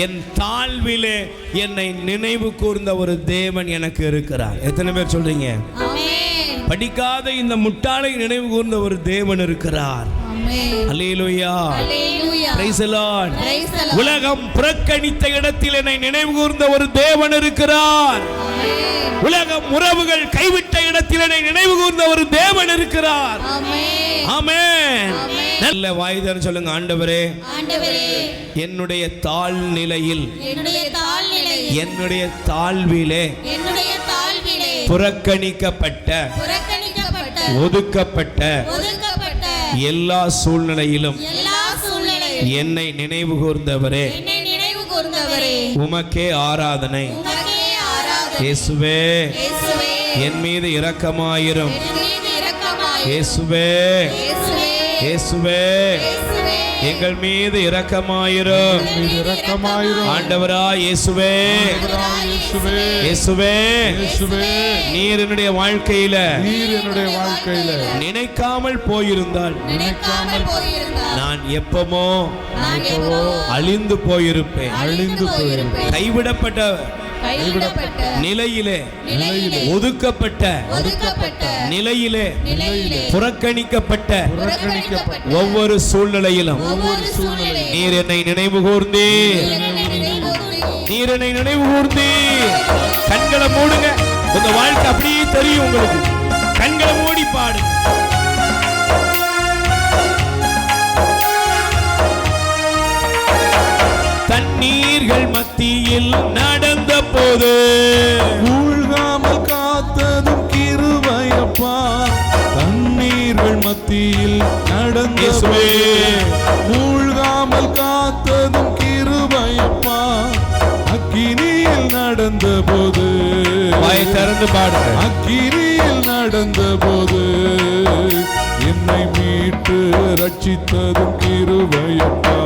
என் தாழ்விலே என்னை நினைவு கூர்ந்த ஒரு தேவன் எனக்கு இருக்கிறார். எத்தனை பேர் சொல்றீங்க? படிக்காத இந்த முட்டாளை நினைவு கூர்ந்த ஒரு தேவன் இருக்கிறார். அல்லேலூயா. Praise the Lord. உலகம் புறக்கணித்த இடத்தில் என்னை நினைவு கூர்ந்த ஒரு தேவன் இருக்கிறார். உலகம் உறவுகள் கைவிட்ட இடத்தில் என்னை நினைவு கூர்ந்த ஒரு தேவன் இருக்கிறார். ஆமென். நல்ல வாய்தான் சொல்லுங்க, ஆண்டவரே, என்னுடைய தாழ் நிலையில், என்னுடைய தாழ்விலே புறக்கணிக்கப்பட்ட, ஒதுக்கப்பட்ட எல்லா சூழ்நிலையிலும் என்னை நினைவு கூர்ந்தவரே, உமக்கே ஆராதனை. இயேசுவே, என் மீது இரக்கமாயிரும். இயேசுவே, இயேசுவே, எங்கள் மீது இரக்கமாயிரும். ஆண்டவராய் இயேசுவே, இயேசுவே, நீர் என்னுடைய வாழ்க்கையில நினைக்காமல் போயிருந்தால் நான் எப்பமோ அழிந்து போயிருப்பேன். கைவிடப்பட்ட நிலையிலே, ஒதுக்கப்பட்ட நிலையிலே, புறக்கணிக்கப்பட்ட ஒவ்வொரு சூழ்நிலையிலும் நீர் என்னை நினைவு கூர்ந்தீர். நீர் என்னை நினைவு கூர்ந்தீர். கண்களை மூடுங்க, உங்க வாழ்க்கை அப்படியே தெரியும் உங்களுக்கு. கண்களை மூடி பாடு. தண்ணீர்கள் மத்தியில் நடந்த போது மூழ்காமல் காத்ததும் கிருபையப்பா. தண்ணீர்கள் மத்தியில் நடந்த இயேசுவே. மூழ்காமல் காத்ததும் கிருபையப்பா. அக்கினியில் நடந்த போது வாயை திறந்து பாடுங்க. அக்கினியில் நடந்த போது என்னை மீட்டு ரட்சித்ததும் கிருபையப்பா.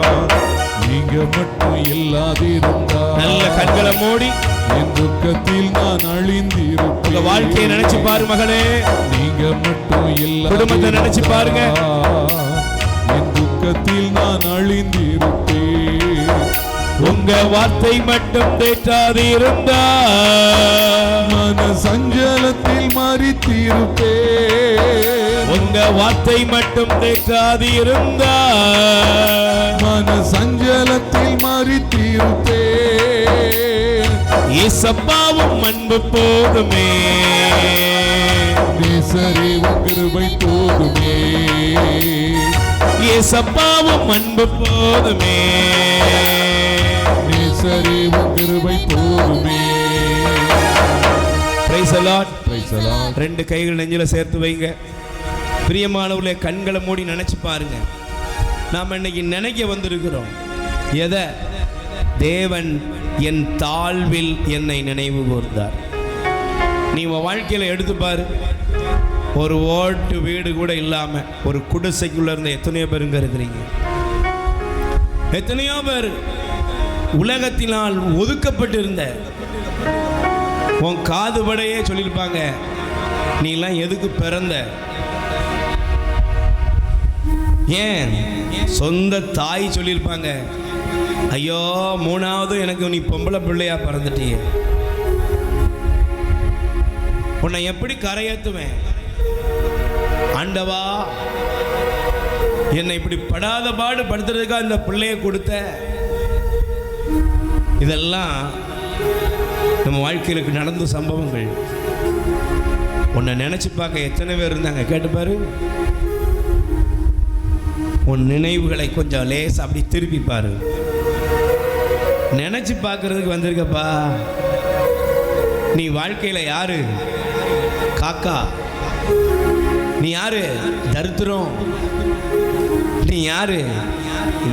நீங்க மட்டும் இல்லாதிருந்தா நல்ல கண்களை மூடி என் துக்கத்தில் நான் அழிந்திருப்பேன். உங்க வாழ்க்கையை நினைச்சு பாரு மகளே. நீங்க மட்டும் குடும்பத்தை நினைச்சு பாருங்க. என் துக்கத்தில் நான் அழிந்திருப்பேன். உங்க வார்த்தை மட்டும் தேற்றாது இருந்தா மன சஞ்சலத்தில் மரித்திருப்பேன். உங்க வார்த்தை மட்டும் தேற்றாது இருந்தா மன சஞ்சலத்தில் மரித்திருப்பேன். ஏசப்பாவும் அன்பு போதுமே. நேசரே உன் கிருபை போதுமே. ஏசப்பாவும் அன்பு போதுமே. நேசரே உன் கிருபை போதுமே. Praise the Lord. Praise the Lord. ரெண்டு கைகள் நெஞ்சில சேர்த்து வைங்க. பிரியமானவர்களே, கண்களை மூடி நினைச்சு பாருங்க. நாம் இன்னைக்கு நினைக்க வந்திருக்கிறோம் எதை? தேவன் என் தாழ்வில் என்னை நினைவு கூர்ந்தார். நீ உன் வாழ்க்கையில எடுத்து பாரு. ஒரு ஓட்டு வீடு கூட இல்லாம ஒரு குடிசைக்குள்ள இருந்த எத்தனையோ பேருங்க இருக்கிறீங்க. எத்தனையோ பேர் உலகத்தினால் ஒதுக்கப்பட்டு இருந்த உன் காதுபடையே சொல்லியிருப்பாங்க, நீ எல்லாம் எதுக்கு பிறந்த? ஏன் சொந்த தாய் சொல்லியிருப்பாங்க, ஐயோ மூணாவது எனக்கு நீ பொம்பளை பிள்ளையா பிறந்துட்டிய, உன்னை எப்படி கரையேற்றுவேன்? ஆண்டவா, என்னை இப்படி படாத பாடு படுத்துறதுக்காக இந்த பிள்ளைய கொடுத்த. இதெல்லாம் நம்ம வாழ்க்கையிலுக்கு நடந்த சம்பவங்கள். உன்னை நினைச்சு பார்க்க எத்தனை பேர் இருந்தாங்க கேட்டுப்பாரு. உன் நினைவுகளை கொஞ்சம் லேசா அப்படி திருப்பி பாரு. நினைச்சு பார்க்கறதுக்கு வந்திருக்கப்பா. நீ வாழ்க்கையில யாரு? காக்கா. நீ யாரு? தரித்திரம். நீ யாரு?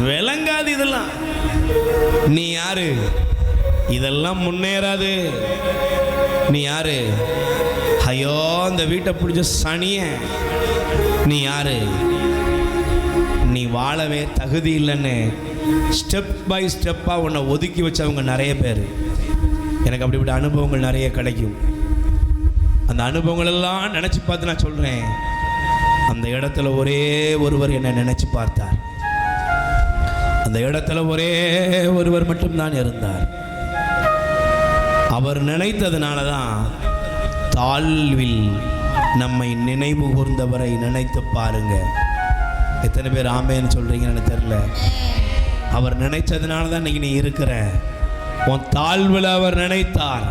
விளங்காது இதெல்லாம். நீ யாரு? இதெல்லாம் முன்னேறாது. நீ யாரு? ஐயோ இந்த வீட்டை பிடிச்ச சனிய. நீ யாரு? நீ வாழவே தகுதி இல்லைன்னு ஸ்டெப் பை ஸ்டெப்பாக உன்னை ஒதுக்கி வச்சவங்க நிறைய பேர். எனக்கு அப்படிப்பட்ட அனுபவங்கள் நிறைய கிடைக்கும். அந்த அனுபவங்கள் எல்லாம் நினச்சி பார்த்து நான் சொல்கிறேன், அந்த இடத்துல ஒரே ஒருவர் என்னை நினச்சி பார்த்தார். அந்த இடத்துல ஒரே ஒருவர் மட்டும்தான் இருந்தார். அவர் நினைத்ததுனால தான் தாழ்வில் நம்மை நினைவு கூர்ந்தவரை நினைத்து பாருங்க. எத்தனை பேர் ஆமேன்னு சொல்றீங்கன்னு தெரியல. அவர் நினைச்சதுனால தான் இன்னைக்கு நீ இருக்கிற. உன் தாழ்வில் அவர் நினைத்தார்,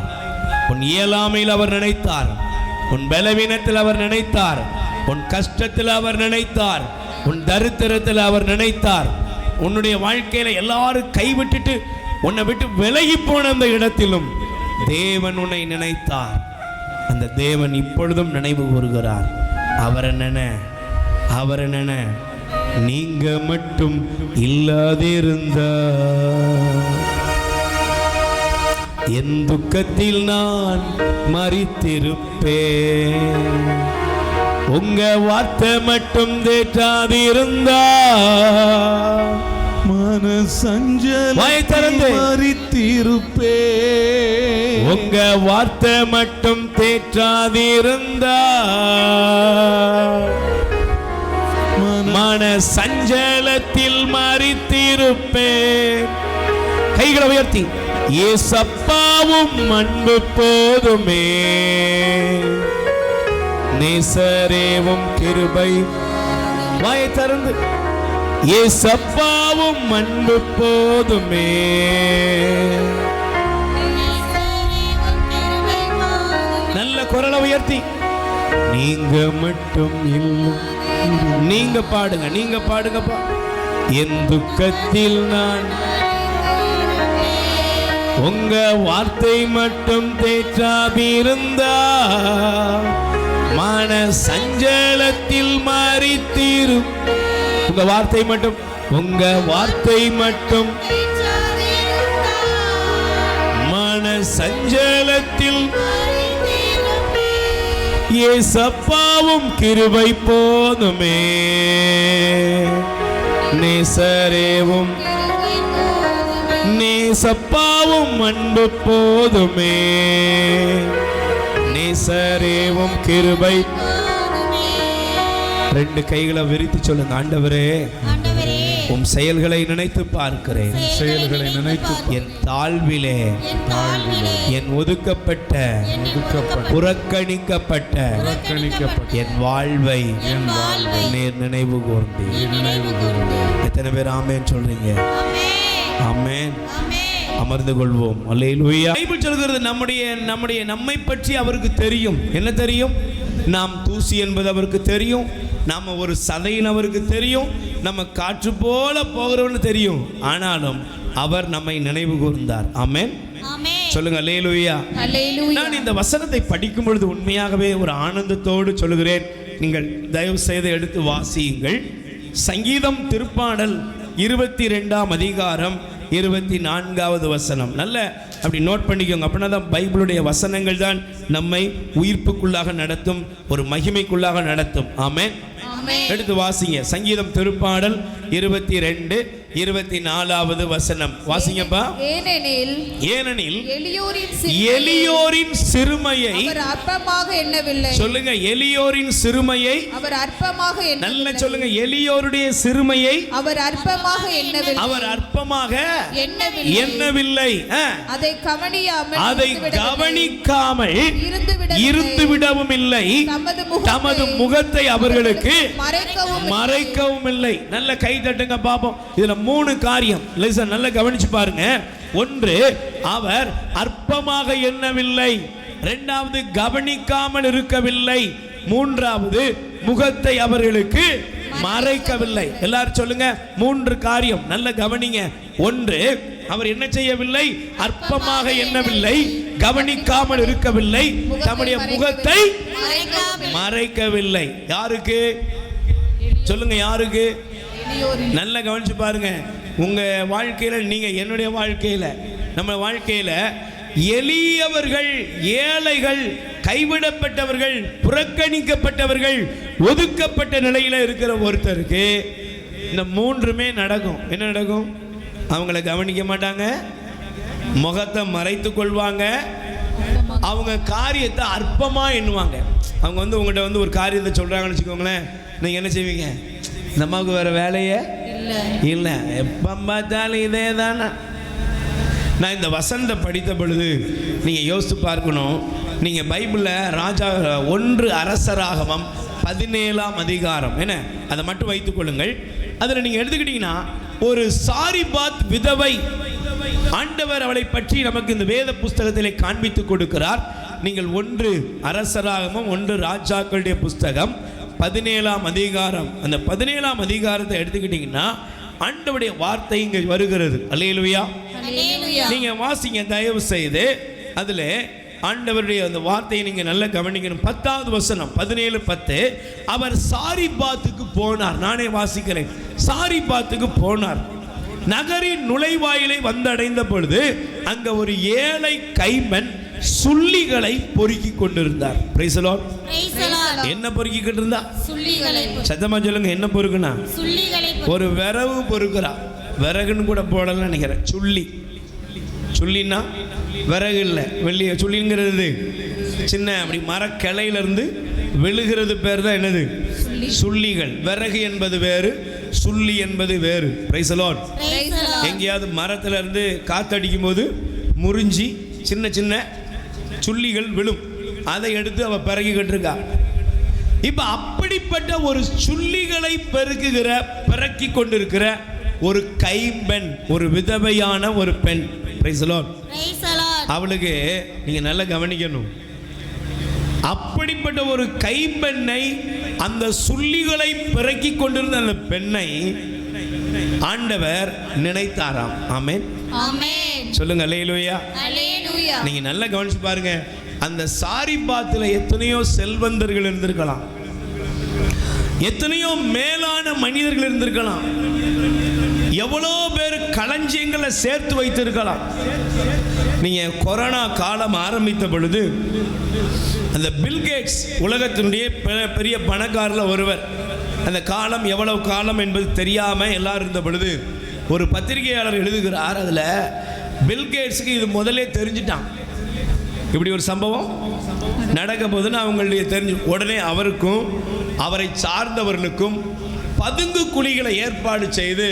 உன் இயலாமையில் அவர் நினைத்தார், உன் பலவீனத்தில் அவர் நினைத்தார், உன் கஷ்டத்தில் அவர் நினைத்தார், உன் தரித்திரத்தில் அவர் நினைத்தார். உன்னுடைய வாழ்க்கையில எல்லாரும் கைவிட்டுட்டு உன்னை விட்டு விலகி போன அந்த இடத்திலும் தேவன் உன்னை நினைத்தார். அந்த தேவன் இப்பொழுதும் நினைவு கூறுகிறார். அவர் நினை, அவர் நினை. நீங்க மட்டும் இல்லாதிருந்தா என் துக்கத்தில் நான் மரித்திருப்பேன். உங்க வார்த்தை மட்டும் தேற்றாதிருந்தா மன சஞ்சலம் மரித்திருப்பேன். உங்க வார்த்தை மட்டும் தேற்றாதிருந்தா மன சஞ்சலத்தில் மரித்திருப்பேன். கைகளை உயர்த்தி, ஏசப்பாவும் அன்பு போதுமே, நேசரேவும் கிருபை. வாயை திறந்து, ஏசப்பாவும் அன்பு போதுமே, குரலை உயர்த்தி நீங்க மட்டும் இல்லை. நீங்க பாடுங்கப்பா. என் துக்கத்தில் நான் உங்க வார்த்தை மட்டும் தேற்றாதிருந்தா மன சஞ்சலத்தில் மாறித்தீரும். உங்க வார்த்தை மட்டும் மன சஞ்சலத்தில் ஏசப்பாவும் கிருபை போதுமே, நேசரேவும் நேசப்பாவும் அன்பு போதுமே, நேசரேவும் கிருபை. ரெண்டு கைகளை விரித்து சொல்லுங்க, ஆண்டவரே உம் செயல்களை நினைத்து பார்க்கிறேன். என் தாழ்விலே என் ஒதுக்கப்பட்ட புறக்கணிக்கப்பட்ட என் வாழ்வை நீர் நினைவு கூர்ந்தீர். எத்தனை பேர் ஆமென் சொல்றீங்க? ஆமென். அமர்ந்து கொள்வோம். அல்லேலூயா. பைபிள் சொல்கிறது நம்மை பற்றி அவருக்கு தெரியும். என்ன தெரியும்? நாம் தூசி என்பது அவருக்கு தெரியும். நாம ஒரு சதையின் அவருக்கு தெரியும். நம்ம காற்று போல போகிறோம்னு தெரியும். ஆனாலும் அவர் நம்மை நினைவு கூர்ந்தார். ஆமென். சொல்லுங்க அல்லேலூயா. நான் இந்த வசனத்தை படிக்கும் பொழுது உண்மையாகவே ஒரு ஆனந்தத்தோடு சொல்லுகிறேன். நீங்கள் தயவு செய்து எடுத்து வாசியுங்கள். சங்கீதம் திருப்பாடல் 22ஆம் அதிகாரம் 24வது வசனம். நல்ல அப்படி நோட் பண்ணிக்கோங்க. அப்படின்னா தான் பைபிளுடைய வசனங்கள் தான் நம்மை உயிர்ப்புக்குள்ளாக நடத்தும், ஒரு மகிமைக்குள்ளாக நடத்தும். ஆமென். எடுத்து வாசிங்க. சங்கீதம் திருப்பாடல் 22-24வது வசனம் வாசிங்கப்பா. ஏனெனில் எளியோரின் சிறுமையை அவர் அற்பமாக எண்ணவில்லை. சொல்லுங்க, எளியோரின் சிறுமையை அவர் அற்பமாக எண்ணவில்லை. நல்ல சொல்லுங்க, எளியோருடைய சிறுமையை அவர் அற்பமாக எண்ணவில்லை. அவர் அற்பமாக எண்ணவில்லை. அதை கவனிக்காமல் இருந்து விடவும் இல்லை. தமது முகத்தை அவர்களுக்கு மறைக்கவும் இல்லை. நல்ல கை தட்டுங்க பாப்போம். இதுல 3 காரியம். நல்ல கவனிச்சு பாருங்க. ஒன்று, அவர் அற்பமாக எண்ணவில்லை. இரண்டாவது, கவனிக்காமல் இருக்கவில்லை. மூன்றாவது, முகத்தை அவர்களுக்கு மறைக்கவில்லை. எல்லாரும் சொல்லுங்க, 3 காரியம். நல்ல கவனிங்க. ஒன்று, அவர் என்ன செய்யவில்லை? அற்பமாக எண்ணவில்லை, கவனிக்காமல் இருக்கவில்லை, தம்முடைய முகத்தை மறைக்கவில்லை. யாருக்கு சொல்லுங்க? யாருக்கு? நல்ல கவனிச்சு பாருங்க. உங்க வாழ்க்கையில, நீங்க என்னுடைய வாழ்க்கையில, நம்ம வாழ்க்கையில எளியவர்கள், ஏழைகள், கைவிடப்பட்டவர்கள், புறக்கணிக்கப்பட்டவர்கள், ஒதுக்கப்பட்ட நிலையில இருக்கிற ஒருத்தருக்கு இந்த 3மே நடக்கும். என்ன நடக்கும்? அவங்கள கவனிக்க மாட்டாங்க, முகத்தை மறைத்து கொள்வாங்க, அவங்க காரியத்தை அற்பமா எண்ணுவாங்க. அவங்க உங்கள்கிட்ட ஒரு காரியத்தை சொல்றாங்கன்னு வச்சுக்கோங்களேன், நீங்க என்ன செய்வீங்க? இந்த அம்மாவுக்கு வேற வேலையே இல்லை, எப்போ பார்த்தாலும் இதே தானே. நான் இந்த வசனத்தை படித்த பொழுது நீங்கள் யோசித்து பார்க்கணும். நீங்கள் பைபிளில் 1 அரசராகமம் 17ஆம் அதிகாரம் என்ன, அதை மட்டும் வைத்துக் கொள்ளுங்கள். அதில் நீங்கள் எடுத்துக்கிட்டீங்கன்னா, ஒரு சாரிபாத் விதவை, ஆண்டவர் அவளை பற்றி நமக்கு இந்த வேத புஸ்தகத்திலே காண்பித்து கொடுக்கிறார். நீங்கள் 1 அரசராகமம் 1 ராஜாக்களுடைய புஸ்தகம் 17ஆம் அதிகாரம், அந்த 17ஆம் அதிகாரத்தை எடுத்துக்கிட்டீங்கன்னா ஆண்டவருடைய வார்த்தை இங்கே வருகிறது. அல்லேலூயா. நீங்க வாசிங்க தயவு செய்து. அதுல ஆண்டவருடைய அந்த வார்த்தையை நீங்க நல்லா கவனிக்கணும். 10வது வசனம் 17:10. அவர் சாரிபாத்துக்கு போனார். நானே வாசிக்கிறேன். சாரிபாத்துக்கு போனார். நகரின் நுழைவாயிலை வந்தடைந்த பொழுது அங்க ஒரு ஏழை கைம்பெண் சுள்ளிகளை பொறுக்கி கொண்டிருந்தார். Price the Lord. என்ன பொறுக்கிக்கிட்டு இருந்தா? சத்தமா சொல்லுங்க, என்ன பொறுக்குனா? ஒரு விறகு பொறுக்கிறா. விறகுன்னு கூட போடலாம் நினைக்கிறேன். சுள்ளின்னா விறகு இல்லை, வெள்ளிய சுள்ளிங்கிறது சின்ன அப்படி மரக்கிளையிலிருந்து விழுகிறது பேர் தான் என்னது? சுள்ளிகள். விறகு என்பது வேறு, சுள்ளி என்பது வேறு. Price the Lord. எங்கேயாவது மரத்துல இருந்து காத்தடிக்கும் போது முறிஞ்சி சின்ன சின்ன சுள்ளிகள் விழும், அதை எடுத்து அவ பிறக்கிக்கிட்டு இருக்கா. இப்ப அப்படிப்பட்ட ஒரு சுள்ளிகளை பிறக்கி கொண்டிருக்கிற ஒரு கைம்பெண், ஒரு விதவையான ஒரு பெண். Price the Lord. அவளுக்கு நீங்க நல்லா கவனிக்கணும். அப்படிப்பட்ட ஒரு கைப்பெண்ணை, அந்த சுள்ளிகளை பிறக்கிக் கொண்டிருந்த அந்த பெண்ணை ஆண்டவர் நினைத்தாராம். ஆமென். ஆமென். சொல்லுங்க அல்லேலூயா. அல்லேலூயா. நீங்க நல்லா கவனிச்சு பாருங்க. அந்த சாரிபாத்துல எத்தனையோ செல்வந்தர்கள் இருந்திருக்கலாம், எத்தனையோ மேலான மனிதர்கள் இருந்திருக்கலாம், எவ்வளோ பேர் களஞ்சியங்களை சேர்த்து வைத்திருக்கலாம். நீங்க கொரோனா காலம் ஆரம்பித்த பொழுது அந்த பில்கேட்ஸ் உலகத்தினுடைய பெரிய பணக்காரில் ஒருவர், அந்த காலம் எவ்வளவு காலம் என்பது தெரியாமல் எல்லாரும் இருந்த பொழுது ஒரு பத்திரிகையாளர் எழுதுகிறார். அதில் பில்கேட்ஸுக்கு இது முதலே தெரிஞ்சிட்டான், இப்படி ஒரு சம்பவம் நடக்க போதுன்னு அவங்களுடைய தெரிஞ்சு உடனே அவருக்கும் அவரை சார்ந்தவர்களுக்கும் பதுங்கு குழிகளை ஏற்பாடு செய்து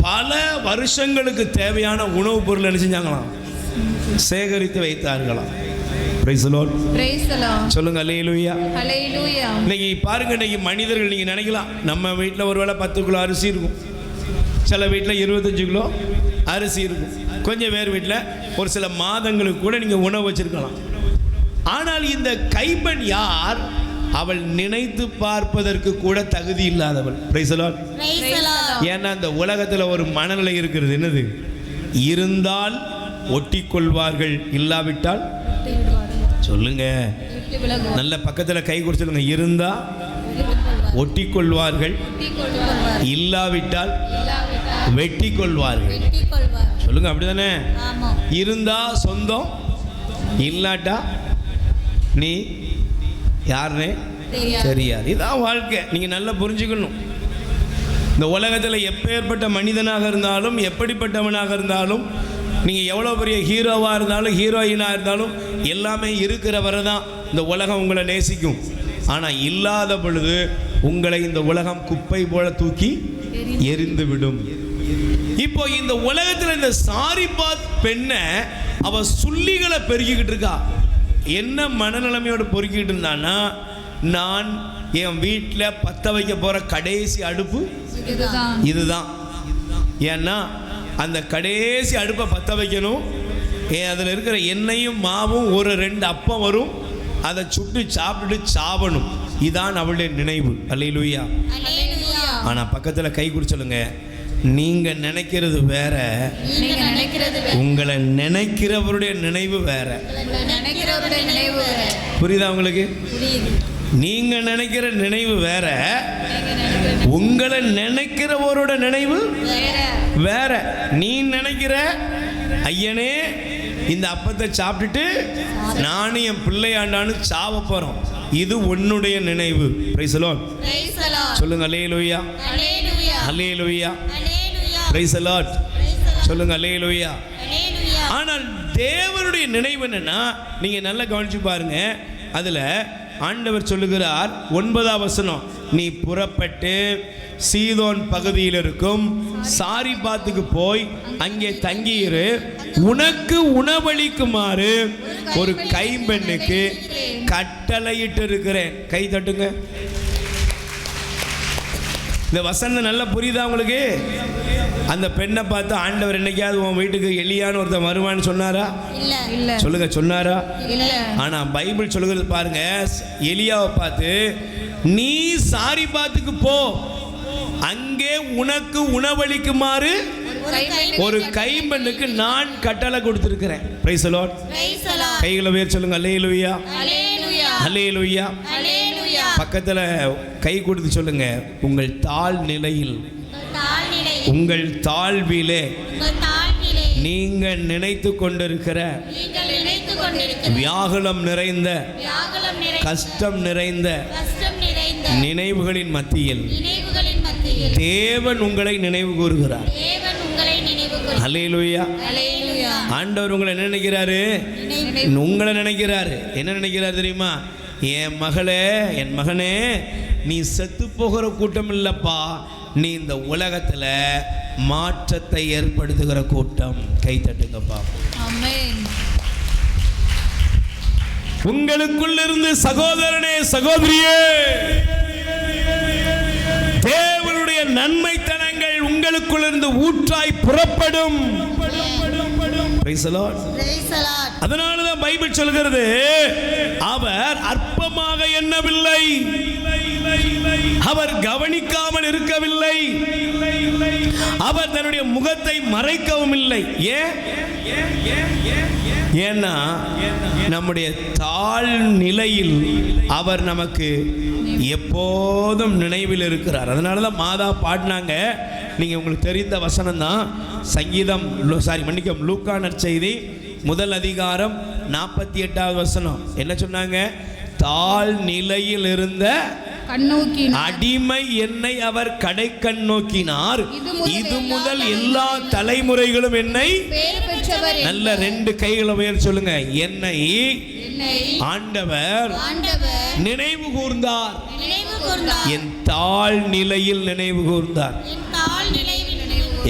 பல வருஷங்களுக்கு தேவையான உணவுப் பொருள் என்ன செஞ்சாங்களாம், சேகரித்து வைத்தார்களாம். Praise the Lord. Praise the Lord. சொல்லுங்க அல்லேலூயா. Hallelujah. இன்னைக்கு பாருங்க, இன்னைக்கு மனிதர்கள் நீங்க நினைக்கலாம், நம்ம வீட்டில் ஒருவேளை 10 கிலோ அரிசி இருக்கும், சில வீட்டில் 25 கிலோ அரிசி இருக்கும், கொஞ்சம் பேர் வீட்டில் ஒரு சில மாதங்களுக்கு கூட நீங்க உணவு வச்சிருக்கலாம். ஆனால் இந்த கைப்பெண் யார்? அவள் நினைத்து பார்ப்பதற்கு கூட தகுதி இல்லாதவள். Praise the Lord. Praise the Lord. ஏன்னா இந்த உலகத்தில் ஒரு மனநிலை இருக்கிறது, என்னது? இருந்தால் ஒட்டிக்கொள்வார்கள், இல்லாவிட்டால் சொல்லுங்க, நல்ல பக்கத்தில் கை கொடுத்து சொல்லுங்க. இருந்தா ஒட்டிக்கொள்வார்கள், இல்லாவிட்டால் வெட்டி கொள்வார்கள். சொல்லுங்க, அப்படிதானே? ஆமா. இருந்தா சொந்தம், இல்லாட்டா நீ யாருன்னே தெரியாது. இதான் வாழ்க்கை. நீங்க நல்லா புரிஞ்சுக்கணும். இந்த உலகத்தில் எப்பேற்பட்ட மனிதனாக இருந்தாலும், எப்படிப்பட்டவனாக இருந்தாலும், நீங்கள் எவ்வளோ பெரிய ஹீரோவாக இருந்தாலும், ஹீரோயினாக இருந்தாலும், எல்லாமே இருக்கிற வரை தான் இந்த உலகம் உங்களை நேசிக்கும். ஆனால் இல்லாத பொழுது உங்களை இந்த உலகம் குப்பை போல தூக்கி எரிந்து விடும். இப்போ இந்த உலகத்தில் இந்த சாரிபாத் பெண்ணை அவ சுள்ளிகளை பெருக்கிக்கிட்டு இருக்கா. என்ன மனநிலைமையோடு பொறுக்கிட்டு இருந்தான்னா, நான் என் வீட்டில் பற்ற வைக்க போகிற கடைசி அடுப்பு இதுதான். ஏன்னா அந்த கடைசி அடுப்பை பற்ற வைக்கணும், அதில் இருக்கிற எண்ணெயும் மாவும் ஒரு 2 அப்பம் வரும், அதை சுட்டு சாப்பிட்டுட்டு சாவணும். இதான் அவளுடைய நினைவு. அல்லேலூயா. ஆனால் பக்கத்தில் கை குடிச்சலுங்க, நீங்க நினைக்கிறது வேற, உங்களை நினைக்கிறவருடைய நினைவு வேற. புரியுதா உங்களுக்கு? நீங்க நினைக்கிற நினைவு வேற, உங்களை நினைக்கிறவரோட நினைவு வேற. நீ நினைக்கிற, ஐயனே இந்த அப்பத்தை சாப்பிட்டுட்டு நானும் என் பிள்ளையாண்டான்னு சாவ போறோம், இது உன்னுடைய நினைவு. Price the Lord. சொல்லுங்க அல்லேலூயா. அல்லேலூயா. Praise the Lord. சொல்லுங்க அல்லேலூயா. ஆனால் தேவனுடைய நினைவு என்னன்னா, நீங்க நல்லா கவனிச்சு பாருங்க. அதுல ஆண்டவர் சொல்லுகிறார் 9ஆம் வசனம், நீ புறப்பட்டு சீதோன் பகுதியில் இருக்கும் சாரிபாத்துக்கு போய் அங்கே தங்கியிரு, உனக்கு உணவளிக்குமாறு ஒரு கைம்பெண்ணுக்கு கட்டளையிட்டு இருக்கிறேன். கை தட்டுங்க. இந்த வசனம் நல்லா புரியுதா உங்களுக்கு? அந்த பெண்ணை பார்த்து ஆண்டவர் என்னைக்காவது உன் வீட்டுக்கு எலியான்னு ஒருத்தன் வருவான்னு சொன்னாரா? இல்ல. சொல்லுங்க, சொன்னாரா? இல்ல. ஆனா பைபிள் சொல்லுகிறது பாருங்க, எலியாவை பார்த்து நீ சாரிபாத்துக்கு போ, அங்கே உனக்கு உணவளிக்குமாறு ஒரு கைம்பெண்ணுக்கு நான் கட்டளை கொடுத்திருக்கிறேன். Price the Lord. கைகளை உயர்த்தி சொல்லுங்க அல்லேலூயா. அல்லேலூயா. பக்கத்துல கை கொடுத்து சொல்லுங்க, உங்கள் தாழ் நிலையில், உங்கள் தாழ்விலே நீங்க நினைத்து கொண்டிருக்கிற வியாகுலம் நிறைந்த, கஷ்டம் நிறைந்த நினைவுகளின் மத்தியில் தேவன் உங்களை நினைவு கூறுகிறார். அல்லேலூயா. ஆண்டவர் உங்களை என்ன நினைக்கிறாரு? உங்களை நினைக்கிறாரு. என்ன நினைக்கிறார் தெரியுமா? என் மகளே, என் மகனே, நீ செத்து போகிற கூட்டம் இல்லப்பா, நீ இந்த உலகத்துல மாற்றத்தை ஏற்படுத்துகிற கூட்டம். கை தட்டுங்கப்பா. ஆமென். உங்களுக்குள்ள இருந்து சகோதரனே, சகோதரியே, தேவனுடைய நன்மைத்தனங்கள் உங்களுக்குள்ள இருந்து ஊற்றாய் புறப்படும். Praise the Lord. Praise the Lord. அதனாலதான் பைபிள் சொல்கிறது அவர் அற்பமாக எண்ணவில்லை, அவர் கவனிக்காமல் இருக்கவில்லை, அவர் தன்னுடைய முகத்தை மறைக்கவும் இல்லை. ஏன்னா நம்முடைய தாழ் நிலையில் அவர் நமக்கு எப்போதும் நினைவில் இருக்கிறார். அதனாலதான் மாதா பாடினாங்க. நீங்க உங்களுக்கு தெரிந்த வசனம் தான் சங்கீதம் மன்னிக்கும் லூக்கா நற்செய்தி 1 அதிகாரம் 48வது வசனம். என்ன சொன்னாங்க? தாழ் நிலையில் இருந்த அடிமை என்னை அவர் கடை கண் நோக்கினார், இது முதல் எல்லா தலைமுறைகளும் என்னை. நல்ல 2 கைகளை உயர்த்தி சொல்லுங்க. என்னை ஆண்டவர் நினைவு கூர்ந்தார், என் தாழ் நிலையில் நினைவு கூர்ந்தார்.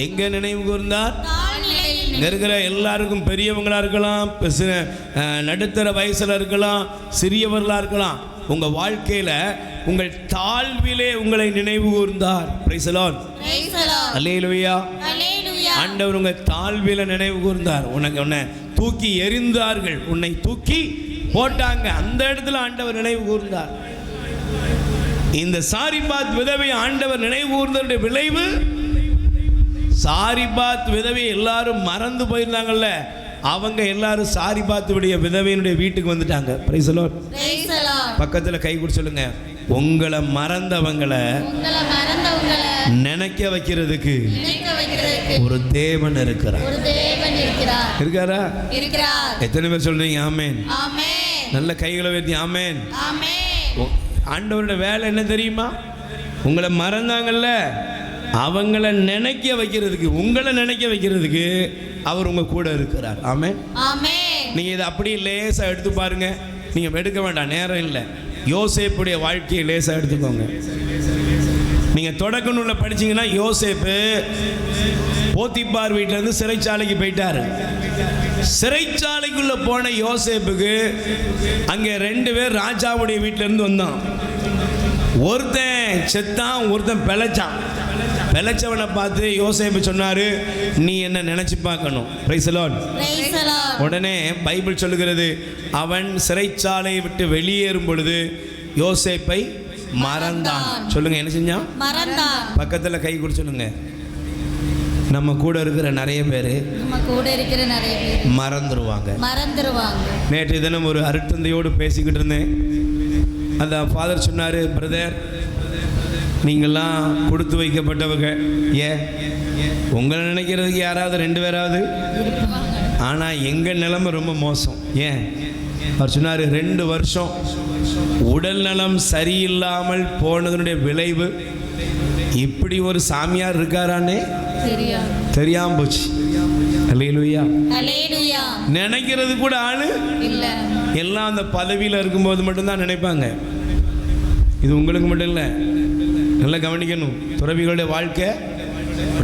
எங்க நினைவு கூர்ந்தார்? இருக்கிற எல்லாருக்கும் பெரியவங்களா இருக்கலாம், நடுத்தர வயசுல இருக்கலாம், சிறியவர்களா இருக்கலாம். உங்க வாழ்க்கையில உங்கள் தாழ்விலே உங்களை நினைவு கூர்ந்தார். Praise the Lord. அல்லேலூயா. ஆண்டவர் உங்க தாழ்வில நினைவு கூர்ந்தார். உன்னை தூக்கி எறிந்தார்கள், உன்னை தூக்கி போட்டாங்க, அந்த இடத்துல ஆண்டவர் நினைவு கூர்ந்தார். இந்த சாரிபாத் விதவை ஆண்டவர் நினைவு கூர்ந்ததுடைய விளைவு, சாரிபாத் விதவை எல்லாரும் மறந்து போயிருந்தாங்கல்ல, அவங்க எல்லாரும் சாரிபாத்துடைய விதவையினுடைய வீட்டுக்கு வந்துட்டாங்க. Price the Lord. பக்கத்துல கை கொடுத்து சொல்லுங்க, உங்களை மறந்தவங்களை நினைக்க வைக்கிறதுக்கு ஒரு தேவன் இருக்கிறார். இருக்காரா? எத்தனை பேர் சொல்றீங்க ஆமென்? நல்ல கைகளை உயர்த்தி ஆமென். ஆண்டவரோட வேலை என்ன தெரியுமா? உங்களை மறந்தாங்கல்ல, அவங்கள நினைக்க வைக்கிறதுக்கு, உங்களை நினைக்க வைக்கிறதுக்கு அவர் உங்க கூட இருக்கிறார். ஆமென். நீங்க இதை அப்படியே லேசா எடுத்து பாருங்க. நீங்க எடுக்க வேண்டாம், நேரம் இல்லை. யோசேப்புடைய வாழ்க்கையை லேசா எடுத்துக்கோங்க. நீங்க தொடக்க நூல்ல படிச்சீங்கன்னா யோசேப்பு போத்திபார் வீட்டுல இருந்து சிறைச்சாலைக்கு போயிட்டாரு. சிறைச்சாலைக்குள்ள போன யோசேப்புக்கு அங்க 2 பேர் ராஜாவுடைய வீட்டுல இருந்து வந்தான். ஒருத்தன் செத்தான், ஒருத்தன் பிழைச்சான். பிழைச்சவனை பார்த்து யோசேப்பு சொன்னாரு, நீ என்ன நினைச்சு பார்க்கணும். Price the Lord. உடனே பைபிள் சொல்லுகிறது, அவன் சிறைச்சாலையை விட்டு வெளியேறும் பொழுது யோசேப்பை மறந்தான். சொல்லுங்க, என்ன செஞ்சான்? மறந்தான். பக்கத்துல கை கொடுத்து சொல்லுங்க, நம்ம கூட இருக்கிற நிறைய பேர் மறந்துருவாங்க. நேற்று தினம் ஒரு அருட்தந்தையோடு பேசிக்கிட்டு இருந்தேன். அந்த ஃபாதர் சொன்னாரு, பிரதர் நீங்கள்லாம் கொடுத்து வைக்கப்பட்டவங்க, உங்களை நினைக்கிறதுக்கு யாராவது 2 பேராவது, ஆனால் எங்கள் நிலைமை ரொம்ப மோசம். அவர் சொன்னார், 2 வருஷம் உடல் நலம் சரியில்லாமல் போனதனுடைய விளைவு இப்படி ஒரு சாமியார் இருக்காரானே தெரியாம போச்சு. அல்லேலூயா. நினைக்கிறது கூட ஆளு இல்ல. எல்லாம் அந்த பதவியில் இருக்கும்போது மட்டும்தான் நினைப்பாங்க. இது உங்களுக்கு மட்டும் இல்லை, நல்லா கவனிக்கணும். துறவிகளுடைய வாழ்க்கை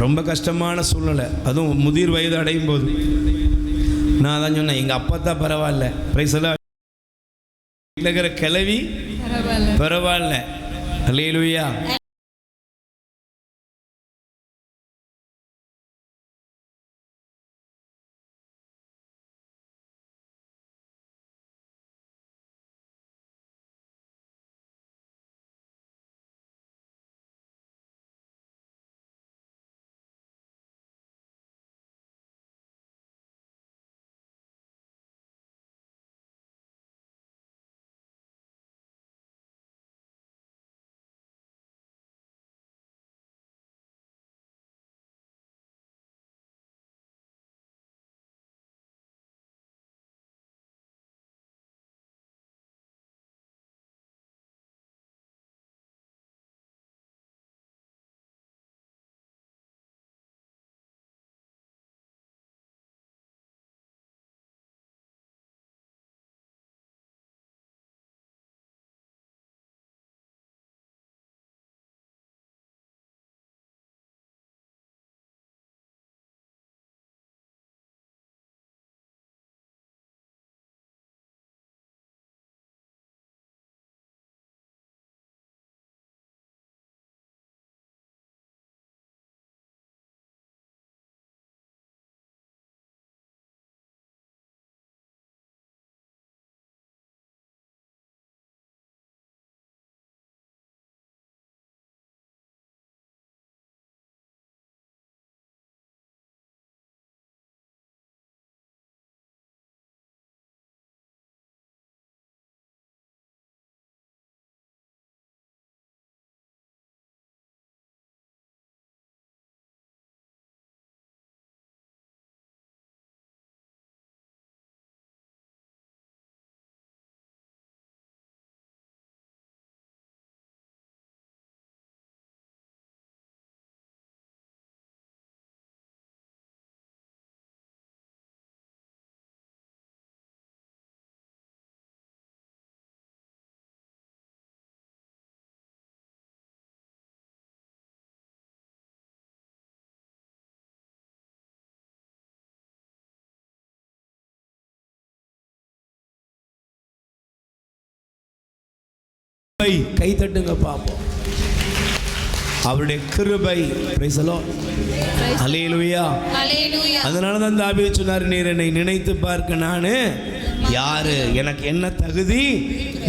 ரொம்ப கஷ்டமான சூழ்நிலை, அதுவும் முதிர் வயது அடையும் போது. நான் தான் சொன்னேன், எங்கள் அப்பா தான் பரவாயில்ல, பிரைஸ் எல்லாம் இருக்கிற கிளவி பரவாயில்ல. அல்லேலூயா. கை தட்டுங்க பார்ப்போம். அவருடைய கிருபை. Praise the Lord. ஹல்லேலூயா. ஹல்லேலூயா. அதனால தான் தாவீது சொன்னார், நீர் என்னை நினைத்து பார்க்க நான் யாரு, எனக்கு என்ன தகுதி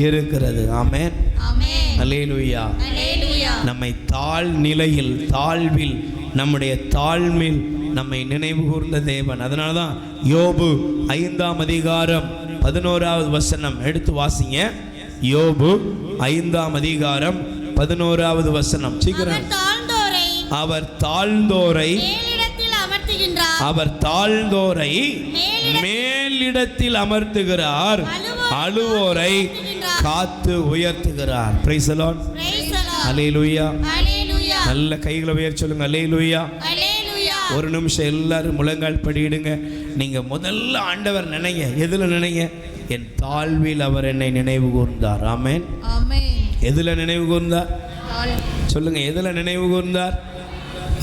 இருக்கிறது. ஆமென். ஆமென். ஹல்லேலூயா. ஹல்லேலூயா. நம்மை தாழ்நிலையில் தாழ்வில் நம்முடைய தாழ்வில் நம்மை நினைவு கூர்ந்த தேவன். அதனால தான் யோபு 5ஆம் அதிகாரம் 11வது வசனம் எடுத்து வாசிங்க. யோபு 5ஆம் அதிகாரம் 11வது வசனம். சீக்கிரம். அவர் தாழ்ந்தோரை அவர் தாழ்ந்தோரை மேலிடத்தில் அமர்த்துகிறார், அழுவோரை காத்து உயர்த்துகிறார். Price the Lord. ஹல்லேலூயா. ஹல்லேலூயா. நல்ல கைகளை உயர்த்தி சொல்லுங்க. ஹல்லேலூயா. ஹல்லேலூயா. ஒரு நிமிஷம் எல்லாரும் முழங்கால் படியிடுங்க. நீங்க முதல்ல ஆண்டவர் நினைங்க. எதுல நினைங்க? என் தாழ்வில் அவர் என்னை நினைவு கூர்ந்தார். ஆமென். ஆமென். எதுல நினைவு கூர்ந்தார் சொல்லுங்க. எதுல நினைவு கூர்ந்தார்?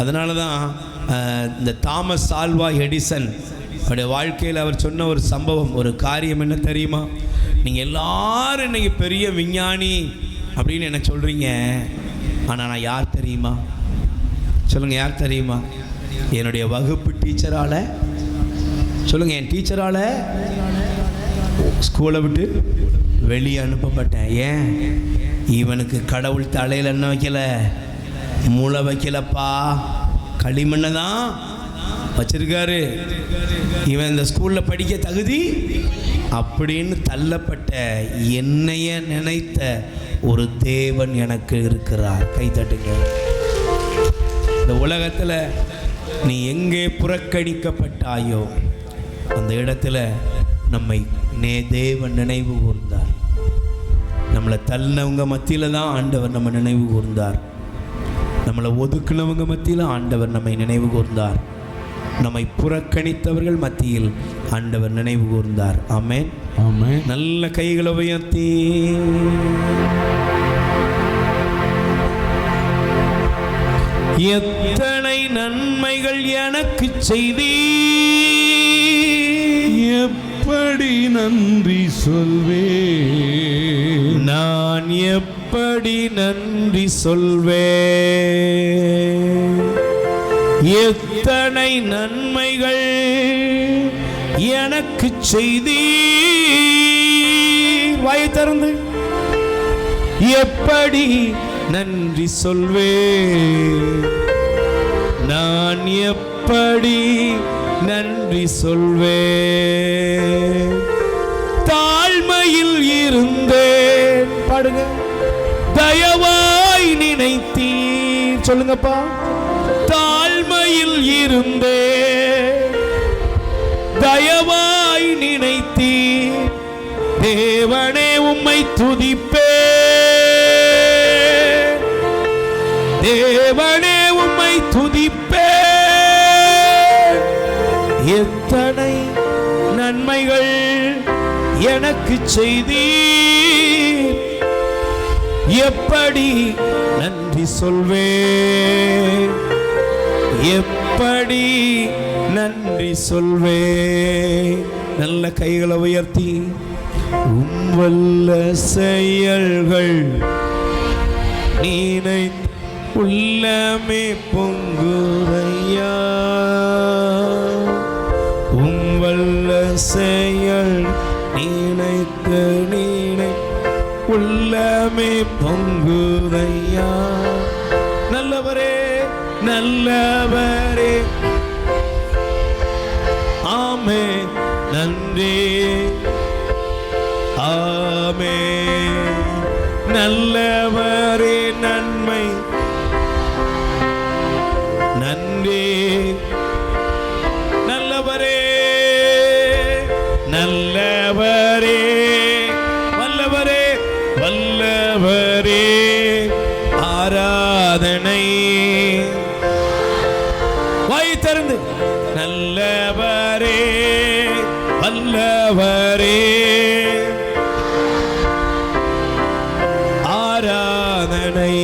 அதனால தான் இந்த தாமஸ் ஆல்வா எடிசன் அவருடைய வாழ்க்கையில் அவர் சொன்ன ஒரு சம்பவம், ஒரு காரியம் என்ன தெரியுமா? நீங்கள் எல்லாரும் இன்னைக்கு பெரிய விஞ்ஞானி அப்படின்னு என்ன சொல்கிறீங்க, ஆனால் நான் யார் தெரியுமா? சொல்லுங்கள், யார் தெரியுமா? என்னுடைய வகுப்பு டீச்சரால், சொல்லுங்கள், என் டீச்சரால் ஸ்கூலை விட்டு வெளியே அனுப்பப்பட்டேன். ஏன்? இவனுக்கு கடவுள் தலையில் என்ன வைக்கல, மூளை வைக்கலப்பா, களிமண்ணை தான் வச்சிருக்காரு, இவன் இந்த ஸ்கூலில் படிக்க தகுதி அப்படின்னு தள்ளப்பட்ட என்னைய நினைத்த ஒரு தேவன் எனக்கு இருக்கிறார். கை தட்டுங்க. இந்த உலகத்தில் நீ எங்கே புறக்கணிக்கப்பட்டாயோ அந்த இடத்துல நம்மை தேவன் நினைவு கூர்ந்தார். நம்மளை தள்ளினவங்க மத்தியில் தான் ஆண்டவர் நம்ம நினைவு கூர்ந்தார். நம்மளை ஒதுக்குனவங்க மத்தியில் ஆண்டவர் நம்மை நினைவு கூர்ந்தார். நம்மை புறக்கணித்தவர்கள் மத்தியில் ஆண்டவர் நினைவு கூர்ந்தார். ஆமென். ஆமென். நல்ல கைகளை உயர்த்தி எத்தனை நன்மைகள் எனக்கு செய்தி, எப்படி நன்றி சொல்வே, நான் எப்படி நன்றி சொல்வே, எத்தனை நன்மைகள் எனக்கு செய்தி, வாயை திறந்து எப்படி நன்றி சொல்வே, நான் எப்படி நன்றி சொல்வே, தாழ்மையில் இருந்தேன், பாடுங்க, தயவாய் நினைத்தீர், சொல்லுங்கப்பா, தாழ்மையில் இருந்தேன், தயவாய் நினைத்தீர், தேவனே உம்மை துதிப்பே, தேவனே உம்மை துதிப்பே, எத்தனை நன்மைகள் எனக்கு செய்தீர், எப்படி நன்றி சொல்வே, எப்படி நன்றி சொல்வே. நல்ல கைகளை உயர்த்தி உம்வல்ல செயல்கள் நீனை உள்ளமே பொங்குதையா, உம்வல்ல செயல் நீனைக்கு நீனை உள்ளமே பொங்குதையா, நல்லவரே நல்லவரே, ஆமே நன்றி, ஆமே நல்லவரே, நன்மை நன்றி, நல்லவரே நல்லவரே, வல்லவரே வல்லவரே, ஆராதனை, வாய் திறந்து, நல்லவரே வல்லவரே, ஆராதனை.